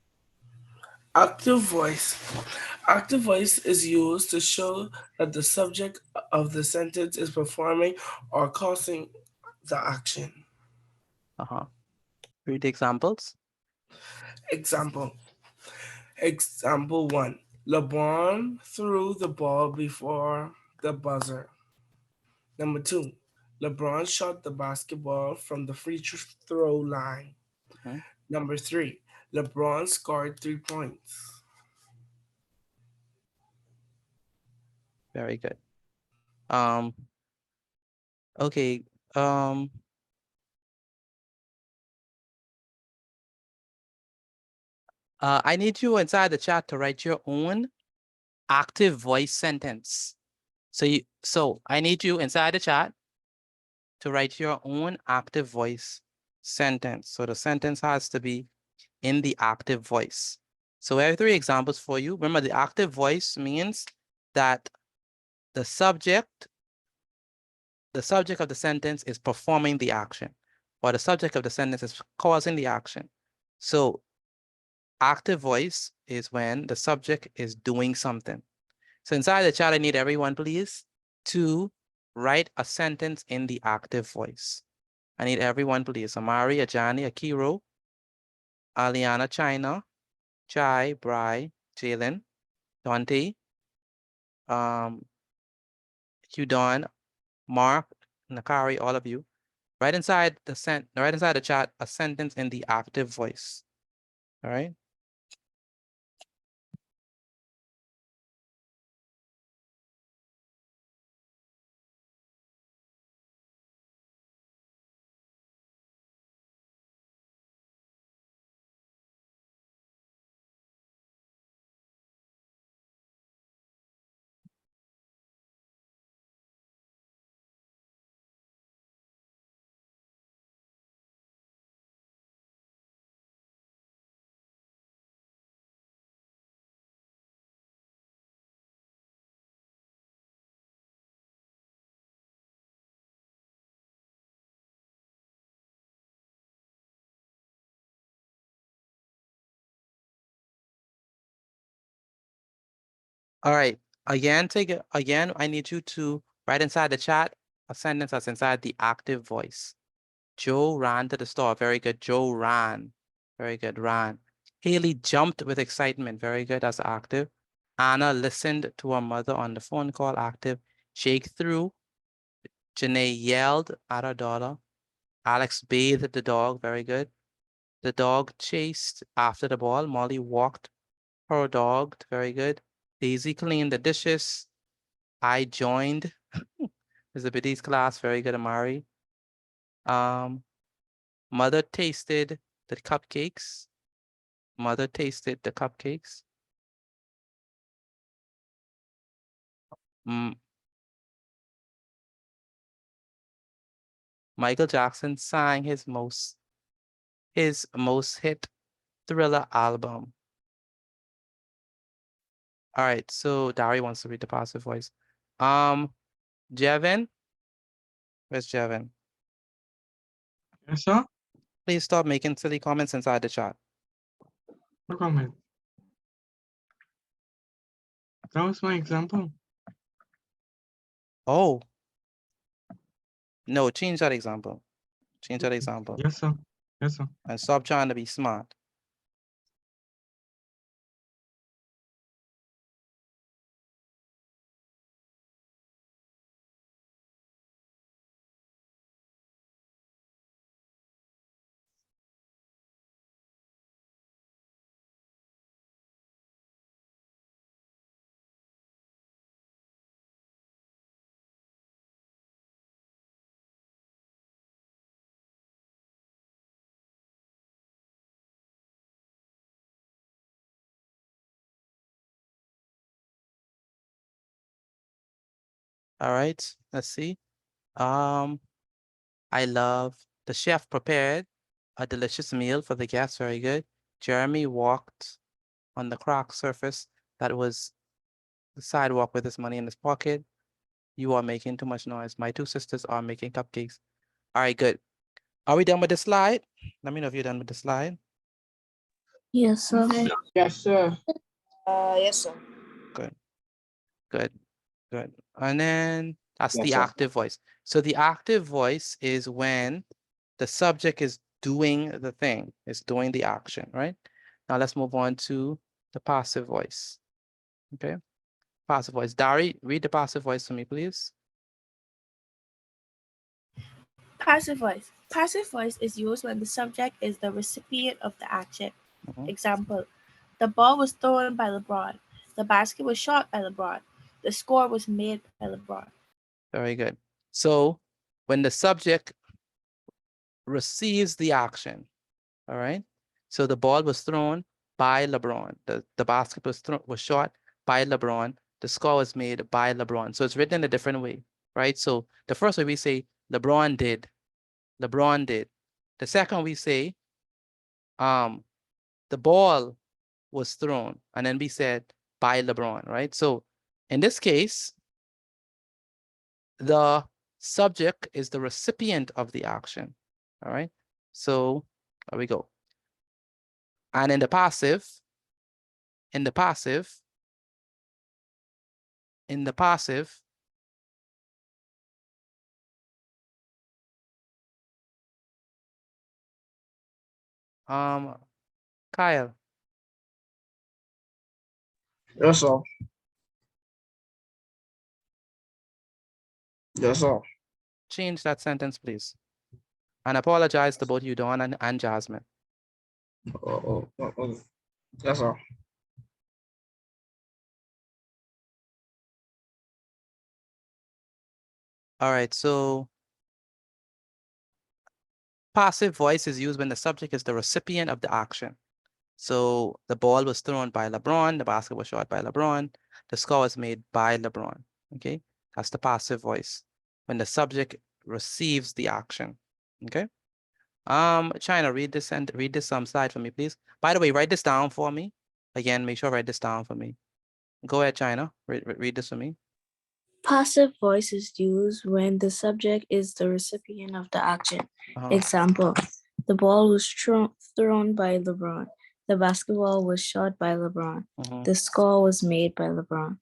Active voice. Active voice is used to show that the subject of the sentence is performing or causing the action. Read the examples. Example 1. LeBron threw the ball before the buzzer. Number 2. LeBron shot the basketball from the free throw line. Number 3. LeBron scored 3 points. Very good. Okay. I need you inside the chat to write your own active voice sentence. So I need you inside the chat to write your own active voice sentence. So the sentence has to be in the active voice. So I have 3 examples for you. Remember, the active voice means that the subject of the sentence is performing the action, or the subject of the sentence is causing the action. So active voice is when the subject is doing something. So inside the chat, I need everyone, please, to write a sentence in the active voice. I need everyone, please. Amari, Ajani, Akiro, Aliana, China, Chai, Bri, Jalen, Dante, Hudon, Mark, Nakari, all of you. Right inside the chat, a sentence in the active voice. All right. All right. Again, I need you to write inside the chat a sentence that's inside the active voice. Joe ran to the store. Very good. Joe ran. Very good. Ran. Haley jumped with excitement. Very good. That's active. Anna listened to her mother on the phone call. Active. Jake threw. Janae yelled at her daughter. Alex bathed the dog. Very good. The dog chased after the ball. Molly walked her dog. Very good. Daisy cleaned the dishes. I joined Elizabeth's class. Very good, Amari. Mother tasted the cupcakes. Mother tasted the cupcakes. Michael Jackson sang his most hit Thriller album. All right, so Dari wants to read the passive voice. Jevin, where's Jevin? Yes, sir. Please stop making silly comments inside the chat. No comment. That was my example. Oh. No, change that example. Change that example. Yes, sir. Yes, sir. And stop trying to be smart. All right, let's see. I love the chef prepared a delicious meal for the guests. Very good. Jeremy walked on the cracked surface that was the sidewalk with his money in his pocket. You are making too much noise. My 2 sisters are making cupcakes. All right, good. Are we done with the slide? Let me know if you're done with the slide. Yes, sir. Yes, sir. Yes, sir. Good, good, good. And then that's Yes, the sir. active voice. So the active voice is when the subject is doing the thing, is doing the action, right? Now let's move on to the passive voice. Okay, passive voice. Dari, read the passive voice for me, please. Passive voice. Passive voice is used when the subject is the recipient of the action. Example, the ball was thrown by LeBron. The basket was shot by LeBron. The score was made by LeBron. Very good. So when the subject receives the action, all right? So the ball was thrown by LeBron. The basket was shot by LeBron. The score was made by LeBron. So it's written in a different way, right? So the first way we say LeBron did. LeBron did. The second we say the ball was thrown, and then we said by LeBron, right? So in this case, the subject is the recipient of the action. All right. So there we go. And in the passive, Kyle, Yes, sir. Yes, sir. change that sentence, please. And apologize to both you, Dawn and Jasmine. Yes, sir. All right, so passive voice is used when the subject is the recipient of the action. So the ball was thrown by LeBron, the basket was shot by LeBron, the score was made by LeBron, okay? That's the passive voice, when the subject receives the action, okay? China, read this slide for me, please. By the way, write this down for me. Again, make sure write this down for me. Go ahead, China, read this for me. Passive voice is used when the subject is the recipient of the action. Example, the ball was thrown by LeBron. The basketball was shot by LeBron. The score was made by LeBron.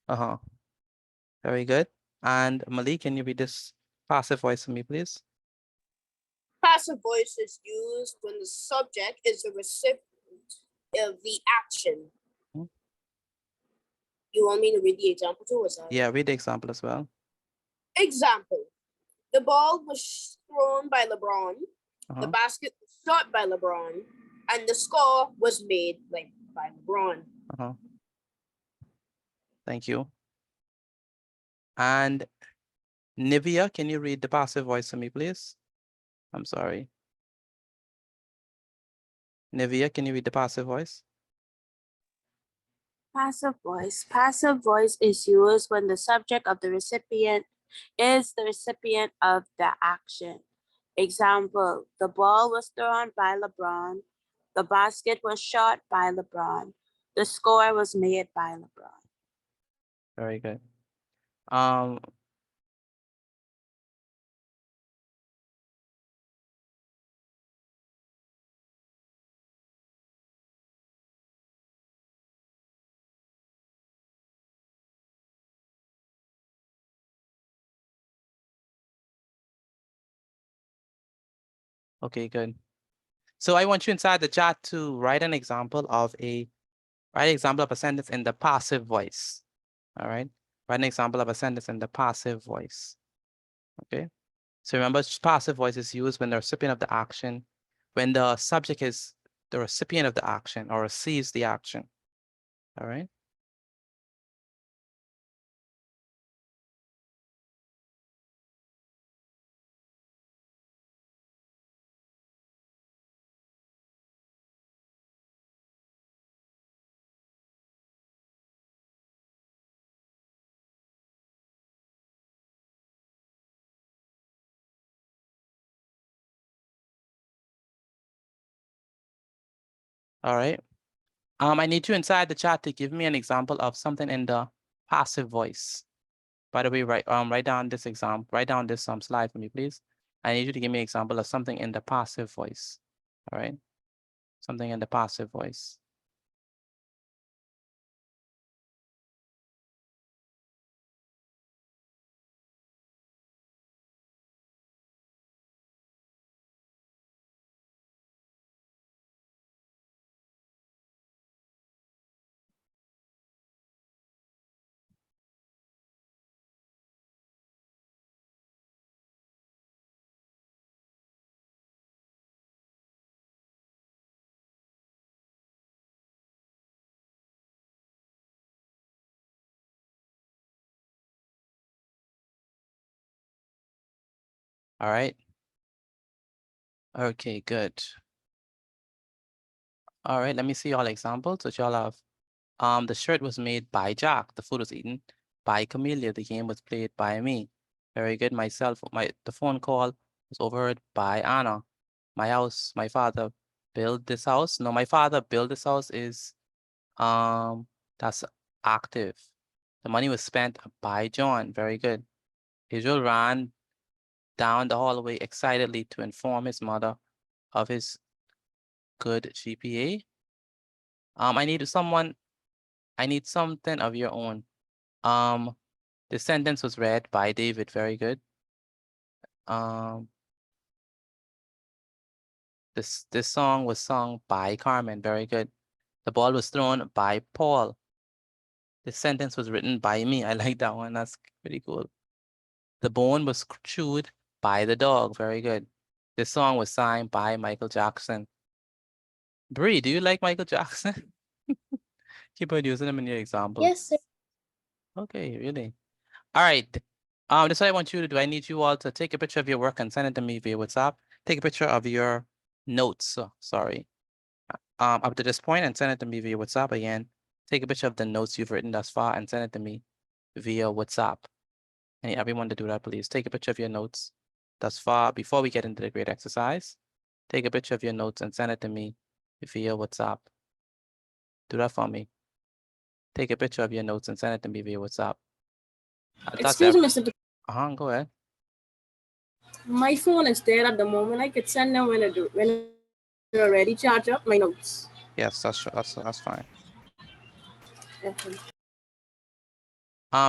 Very good. And Malik, can you read this passive voice for me, please? Passive voice is used when the subject is the recipient of the action. You want me to read the example too? Yeah, read the example as well. Example, the ball was thrown by LeBron, the basket was shot by LeBron, and the score was made by LeBron. Thank you. And Nivea, can you read the passive voice for me, please? I'm sorry. Nivea, can you read the passive voice? Passive voice. Passive voice is used when the subject of the recipient is the recipient of the action. Example, the ball was thrown by LeBron. The basket was shot by LeBron. The score was made by LeBron. Very good. Okay, good. So I want you inside the chat to write an example of a sentence in the passive voice. All right. Write an example of a sentence in the passive voice. Okay. So remember, passive voice is used when the recipient of the action, when the subject is the recipient of the action or receives the action. All right. All right. I need you inside the chat to give me an example of something in the passive voice. By the way, write down this example, write down this slide for me, please. I need you to give me an example of something in the passive voice. All right. Something in the passive voice. All right. Okay, good. All right, let me see all examples that y'all have. The shirt was made by Jack. The food was eaten by Camellia. The game was played by me. Very good. The phone call was overheard by Anna. My father built this house. No, my father built this house is that's active. The money was spent by John. Very good. Israel ran down the hallway excitedly to inform his mother of his good GPA. I need something of your own. The sentence was read by David. Very good. This song was sung by Carmen. Very good. The ball was thrown by Paul. The sentence was written by me. I like that one. That's pretty cool. The bone was chewed by the dog. Very good. This song was signed by Michael Jackson. Bree, do you like Michael Jackson? Keep on using him in your example. Yes, sir. Okay, really. All right. This is what I want you to do. I need you all to take a picture of your work and send it to me via WhatsApp. Take a picture of your notes. Sorry. Up to this point and send it to me via WhatsApp again. Take a picture of the notes you've written thus far and send it to me via WhatsApp. I need everyone to do that, please. Take a picture of your notes thus far before we get into the grade exercise. Take a picture of your notes and send it to me via WhatsApp. Do that for me. Take a picture of your notes and send it to me via WhatsApp. Excuse me, Mr. Go ahead. My phone is there at the moment. I could send them when you're ready. Charge up my notes. Yes, that's fine. Okay.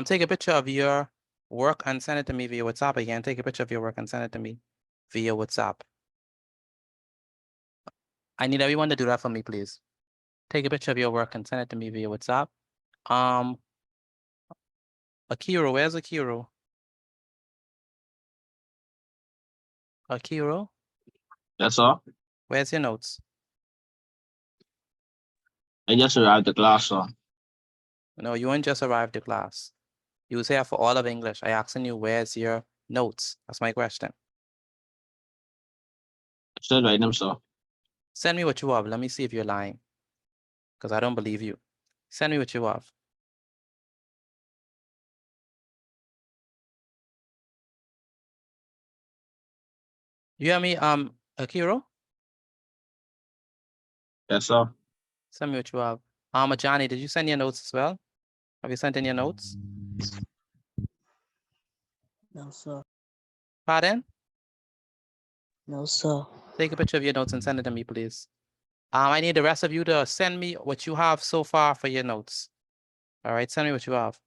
Take a picture of your work and send it to me via WhatsApp again. Take a picture of your work and send it to me via WhatsApp. I need everyone to do that for me, please. Take a picture of your work and send it to me via WhatsApp. Akiro, where's Akiro? Akiro? Yes, sir. Where's your notes? I just arrived at class, sir. No, you ain't just arrived to class. You was here for all of English. I asking you, where's your notes? That's my question. I still writing them, sir. Send me what you have. Let me see if you're lying. Because I don't believe you. Send me what you have. You hear me, Akiro? Yes, sir. Send me what you have. Johnny, did you send your notes as well? Have you sent in your notes? No, sir. Pardon? No, sir. Take a picture of your notes and send it to me, please. I need the rest of you to send me what you have so far for your notes. All right, send me what you have.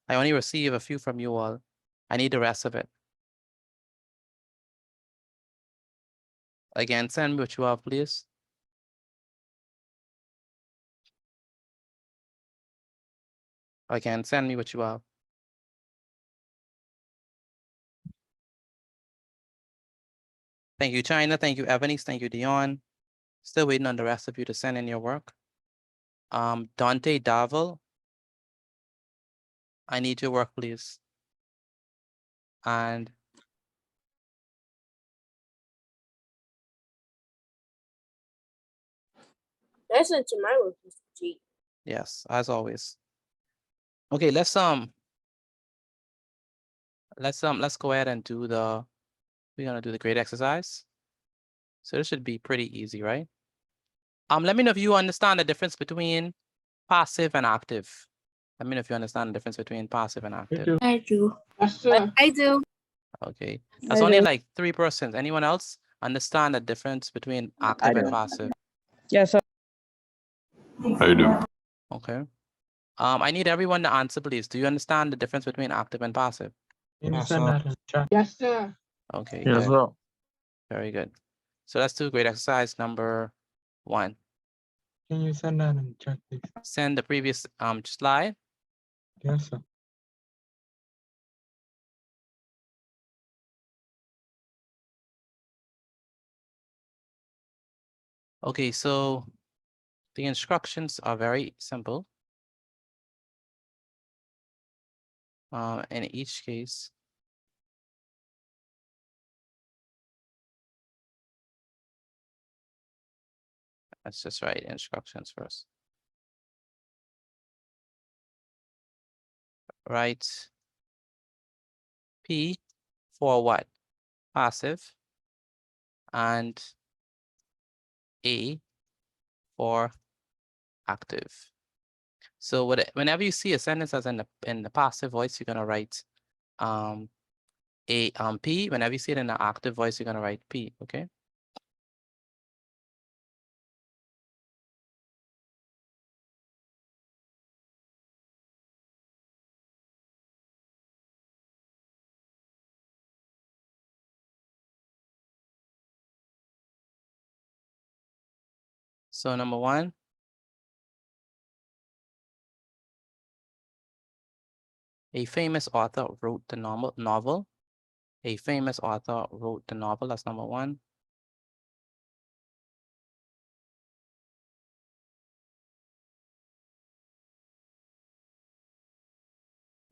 I only receive a few from you all. I need the rest of it. Again, send me what you have, please. Again, send me what you have. Thank you, China. Thank you, Evanice. Thank you, Dion. Still waiting on the rest of you to send in your work. Dante Davel. I need your work, please. And Listen to my work, Mr. G. yes, as always. Okay, let's go ahead and do we're gonna do the grade exercise. So this should be pretty easy, right? Let me know if you understand the difference between passive and active. Let me know if you understand the difference between passive and active. I do. Yes, sir. I do. Okay, that's only like 3%. Anyone else understand the difference between active and passive? Yes, sir. I do. Okay. I need everyone to answer, please. Do you understand the difference between active and passive? Can you Yes, send sir. that in chat? Yes, sir. Okay, Yes, good. sir. Very good. So let's do grade exercise number 1. Can you send that in chat, please? Send the previous slide. Yes, sir. Okay, so the instructions are very simple. In each case, let's just write instructions first. Write P for what? Passive. And A for active. So whenever you see a sentence as in the passive voice, you're gonna write P. Whenever you see it in the active voice, you're gonna write P. Okay. So number one, a famous author wrote the novel. A famous author wrote the novel. That's number one.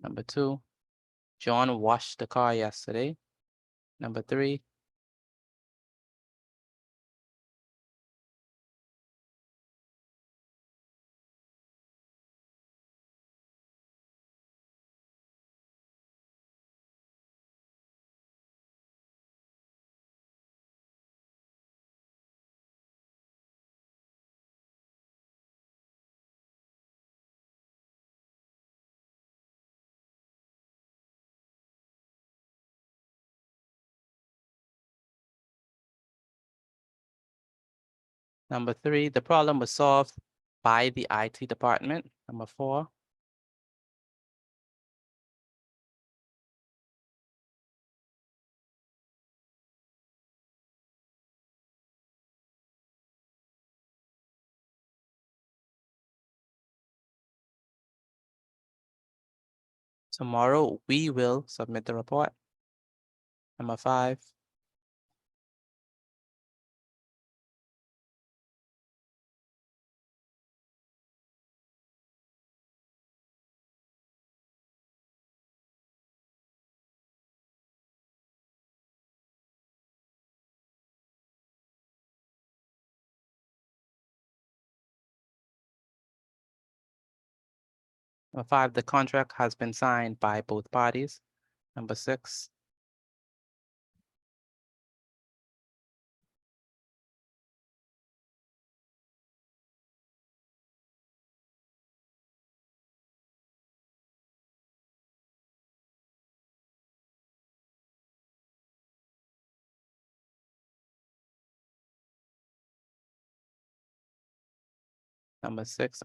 Number two, John washed the car yesterday. Number three, the problem was solved by the IT department. Number four, tomorrow we will submit the report. Number five, the contract has been signed by both parties. Number six,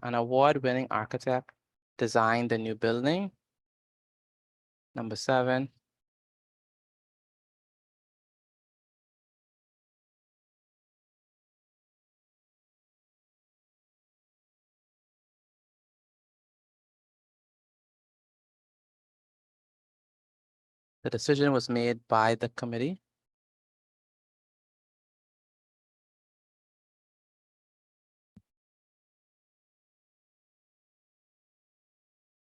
an award-winning architect designed the new building. Number seven, the decision was made by the committee.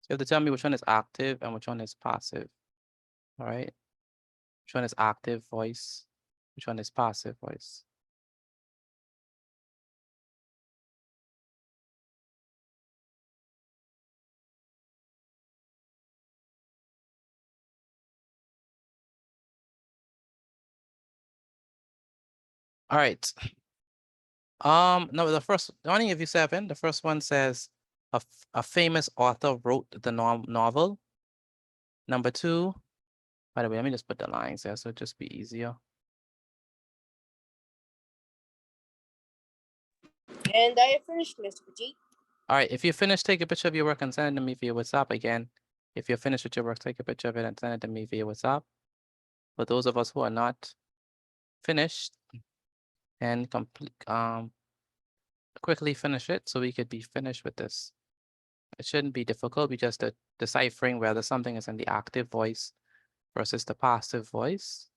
So you have to tell me which one is active and which one is passive. All right. Which one is active voice? Which one is passive voice? All right. No, the only of you seven, the first one says a famous author wrote the novel. Number two, by the way, let me just put the lines there so it'll just be easier. And I have finished, Mr. Petit. All right, if you finish, take a picture of your work and send it to me via WhatsApp again. If you're finished with your work, take a picture of it and send it to me via WhatsApp. For those of us who are not finished, and quickly finish it so we could be finished with this. It shouldn't be difficult. We just deciphering whether something is in the active voice versus the passive voice.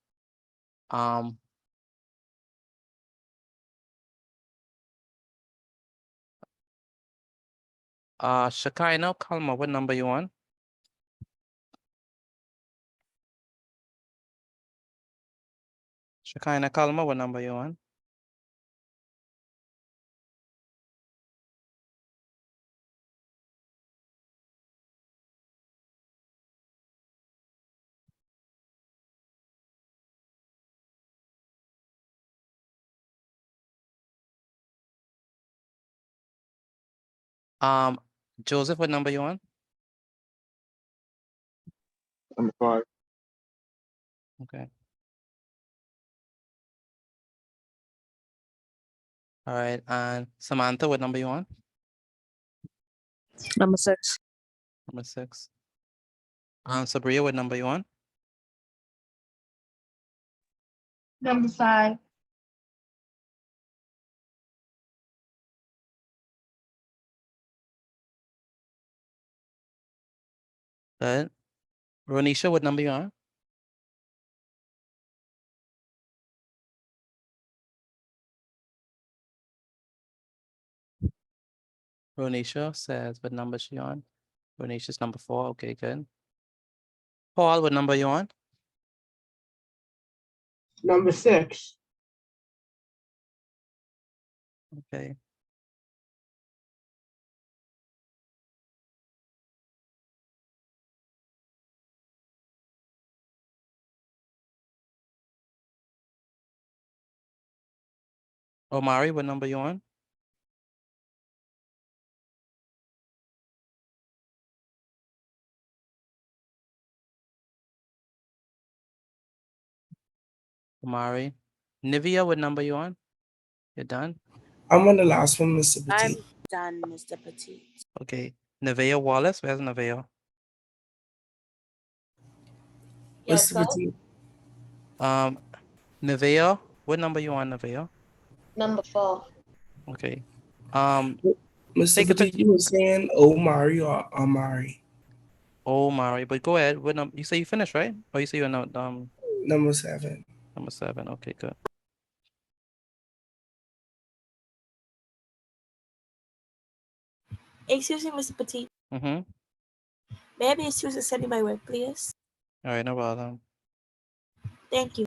Shekinah, Kalma, what number you on? Shekinah, Kalma, what number you on? Joseph, what number you on? Number 5. Okay. All right, and Samantha, what number you on? Number 6. Number 6. Sabria, what number you on? Number 5. Good. Ronisha, what number you on? Ronisha says, what number is she on? Ronisha's number 4. Okay, good. Paul, what number you on? Number 6. Okay. Omari, what number you on? Omari. Nivea, what number you on? You're done? I'm on the last one, Mr. I'm Petit. done, Mr. Petit. Okay. Nevea Wallace, where's Nevea? Yes, Mr. sir. Petit. Nevea, what number you on, Nevea? Number 4. Okay. Mr. Take a Petit, picture. you were saying Omari or Amari? Omari, but go ahead. What number? You say you finished, right? Or you say you're not Number 7. number 7. Okay, good. Excuse me, Mr. Petit. Mm-hmm. May I be excused to send you my work, please? All right, no problem. Thank you.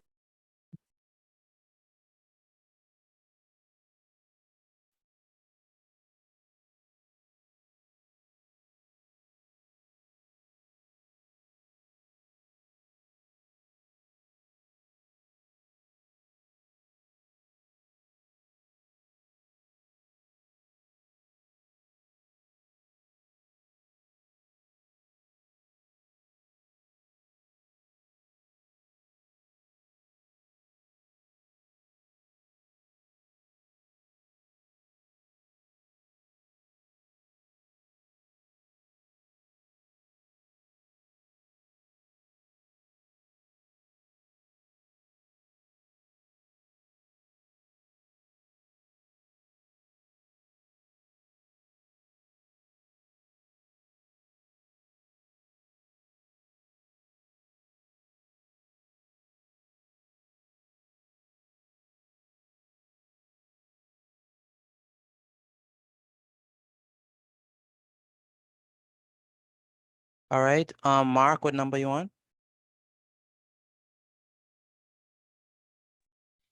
All right. Mark, what number you on?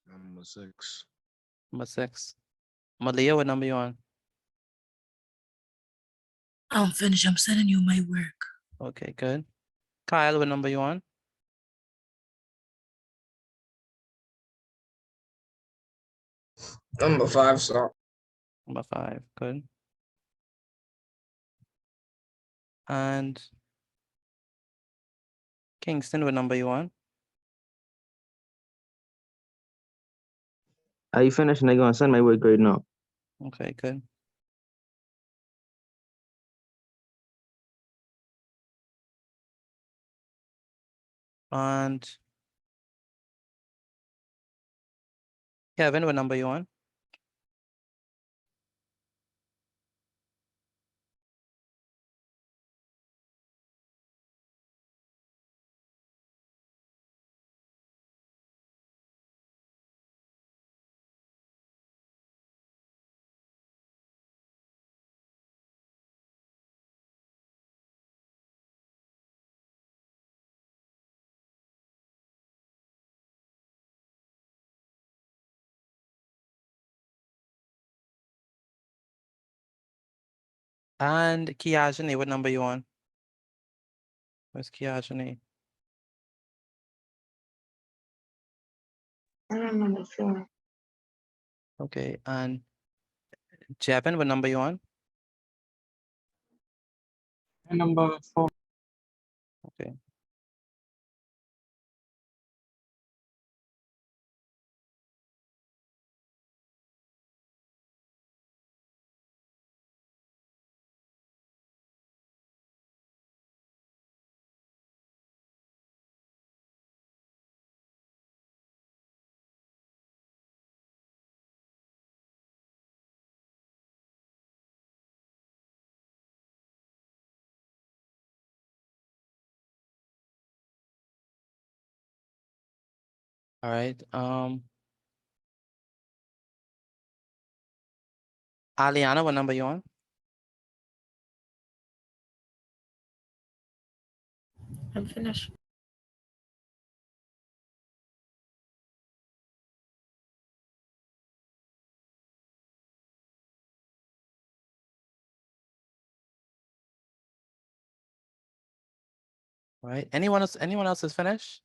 Number 6. Number 6. Malia, what number you on? I'm finished. I'm sending you my work. Okay, good. Kyle, what number you on? Number 5, sir. Number 5, good. And Kingston, what number you on? Are you finished? And I'm gonna send my work right now. Okay, good. And Kevin, what number you on? And Kiajani, what number you on? Where's Kiajani? I'm on number 4. Okay, and Jevin, what number you on? Number 4. Okay. All right. Aliana, what number you on? I'm finished. All right. Anyone else? Anyone else is finished?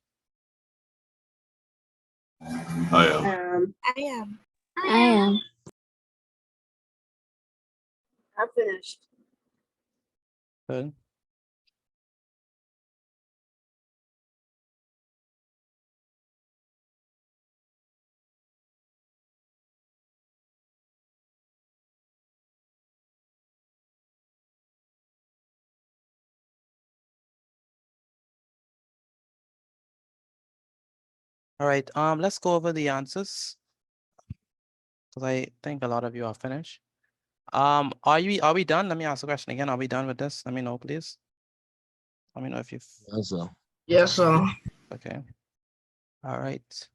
I am. I am. I am. I'm finished. Good. All right. Let's go over the answers, because I think a lot of you are finished. Are we done? Let me ask the question again. Are we done with this? Let me know, please. Let me know if you've. Yes, sir. Yes, sir. Okay. All right.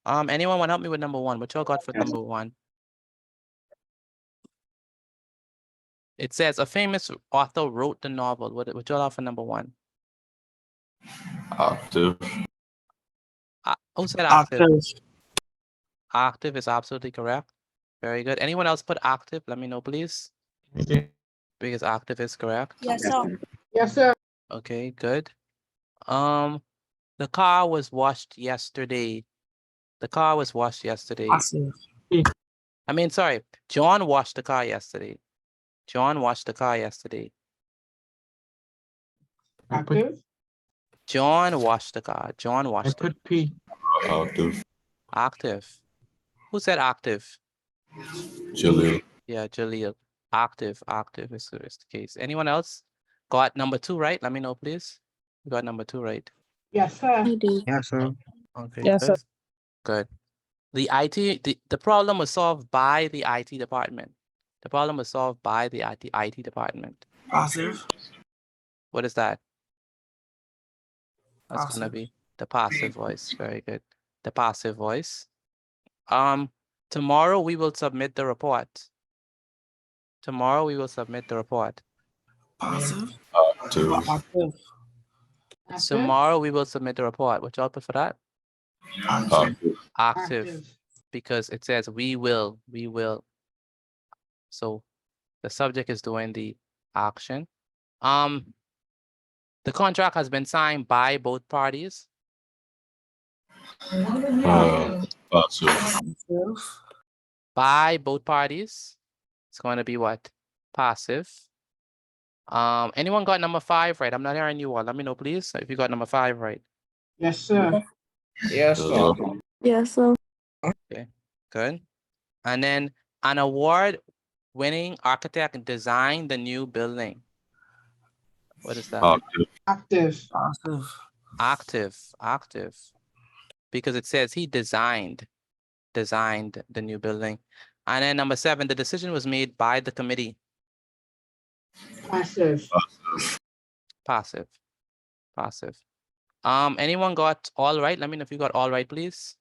Anyone want to help me with number 1? What y'all got for number 1? It says a famous author wrote the novel. What y'all have for number 1? Active. Who said active? Active. Active is absolutely correct. Very good. Anyone else put active? Let me know, please. Because active is correct. Yes, sir. Yes, sir. Okay, good. The car was washed yesterday. The car was washed yesterday. Passive. I mean, sorry. John washed the car yesterday. John washed the car yesterday. Active. John washed the car. John washed it. P. Active. Active. Who said active? Jaleel. Yeah, Jaleel. Active is the case. Anyone else got number 2 right? Let me know, please. You got number 2 right. Yes, sir. Yes, sir. Okay, Yes, good. sir. Good. The problem was solved by the IT department. The problem was solved by the IT department. Passive. What is that? That's gonna Passive. be the passive voice. Very good. The passive voice. Tomorrow we will submit the report. Tomorrow we will submit the report. Passive. Active. Active. Tomorrow we will submit the report. What y'all put for that? Active. Active. Because it says we will. So the subject is doing the action. The contract has been signed by both parties. Passive. By both parties. It's going to be what? Passive. Anyone got number 5 right? I'm not hearing you all. Let me know, please, if you got number 5 right. Yes, sir. Yes, sir. Yes, sir. Okay, good. And then an award-winning architect designed the new building. What is that? Active. Passive. Active. Because it says he designed the new building. And then number 7, the decision was made by the committee. Passive. Passive. Anyone got all right? Let me know if you got all right, please.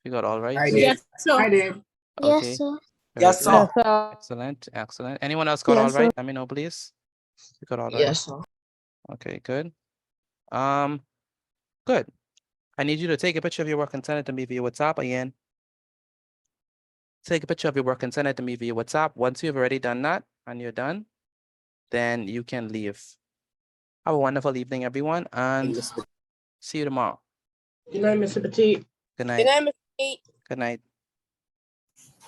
If you got all right. I did. Yes, sir. I did. Okay. Yes, sir. Very Yes, good. sir. Excellent. Anyone else got all Yes, right? sir. Let me know, please. You got all right. Yes, sir. Okay, good. Good. I need you to take a picture of your work and send it to me via WhatsApp again. Take a picture of your work and send it to me via WhatsApp. Once you've already done that and you're done, then you can leave. Have a wonderful evening, everyone, and see you tomorrow. Good night, Mr. Petit. Good Good night. night, Mr. Pete. Good night.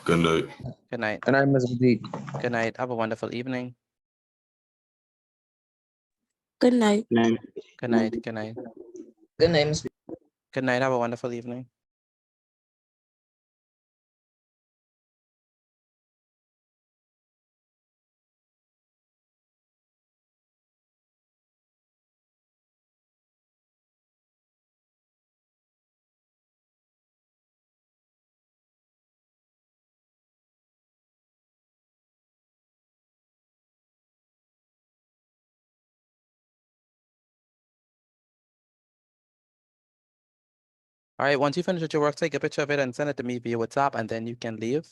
Good night. Good night. And I'm Ms. Petit. Good night. Have a wonderful evening. Good night. Good night. Good night. Good night. Good night, Miss. Good night. Have a wonderful evening. All right, once you finish with your work, take a picture of it and send it to me via WhatsApp, and then you can leave.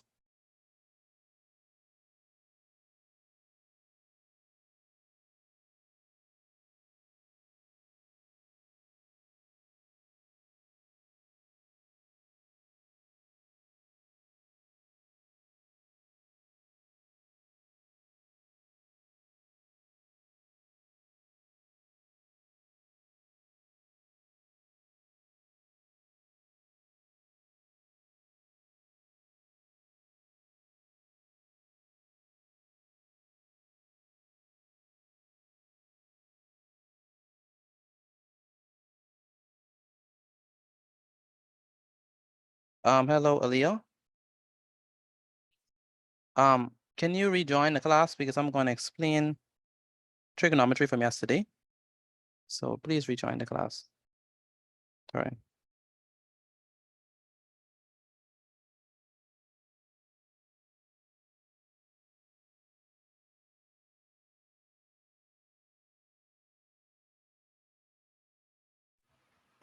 Hello, Aaliyah. Can you rejoin the class because I'm going to explain trigonometry from yesterday. So please rejoin the class. All right.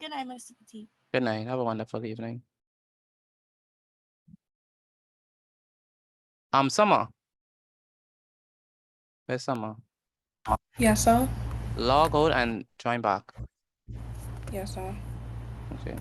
Good night, Mr. Petit. Good night. Have a wonderful evening. Summer. Where's Summer? Yes, sir. Log out and join back. Yes, sir. Okay.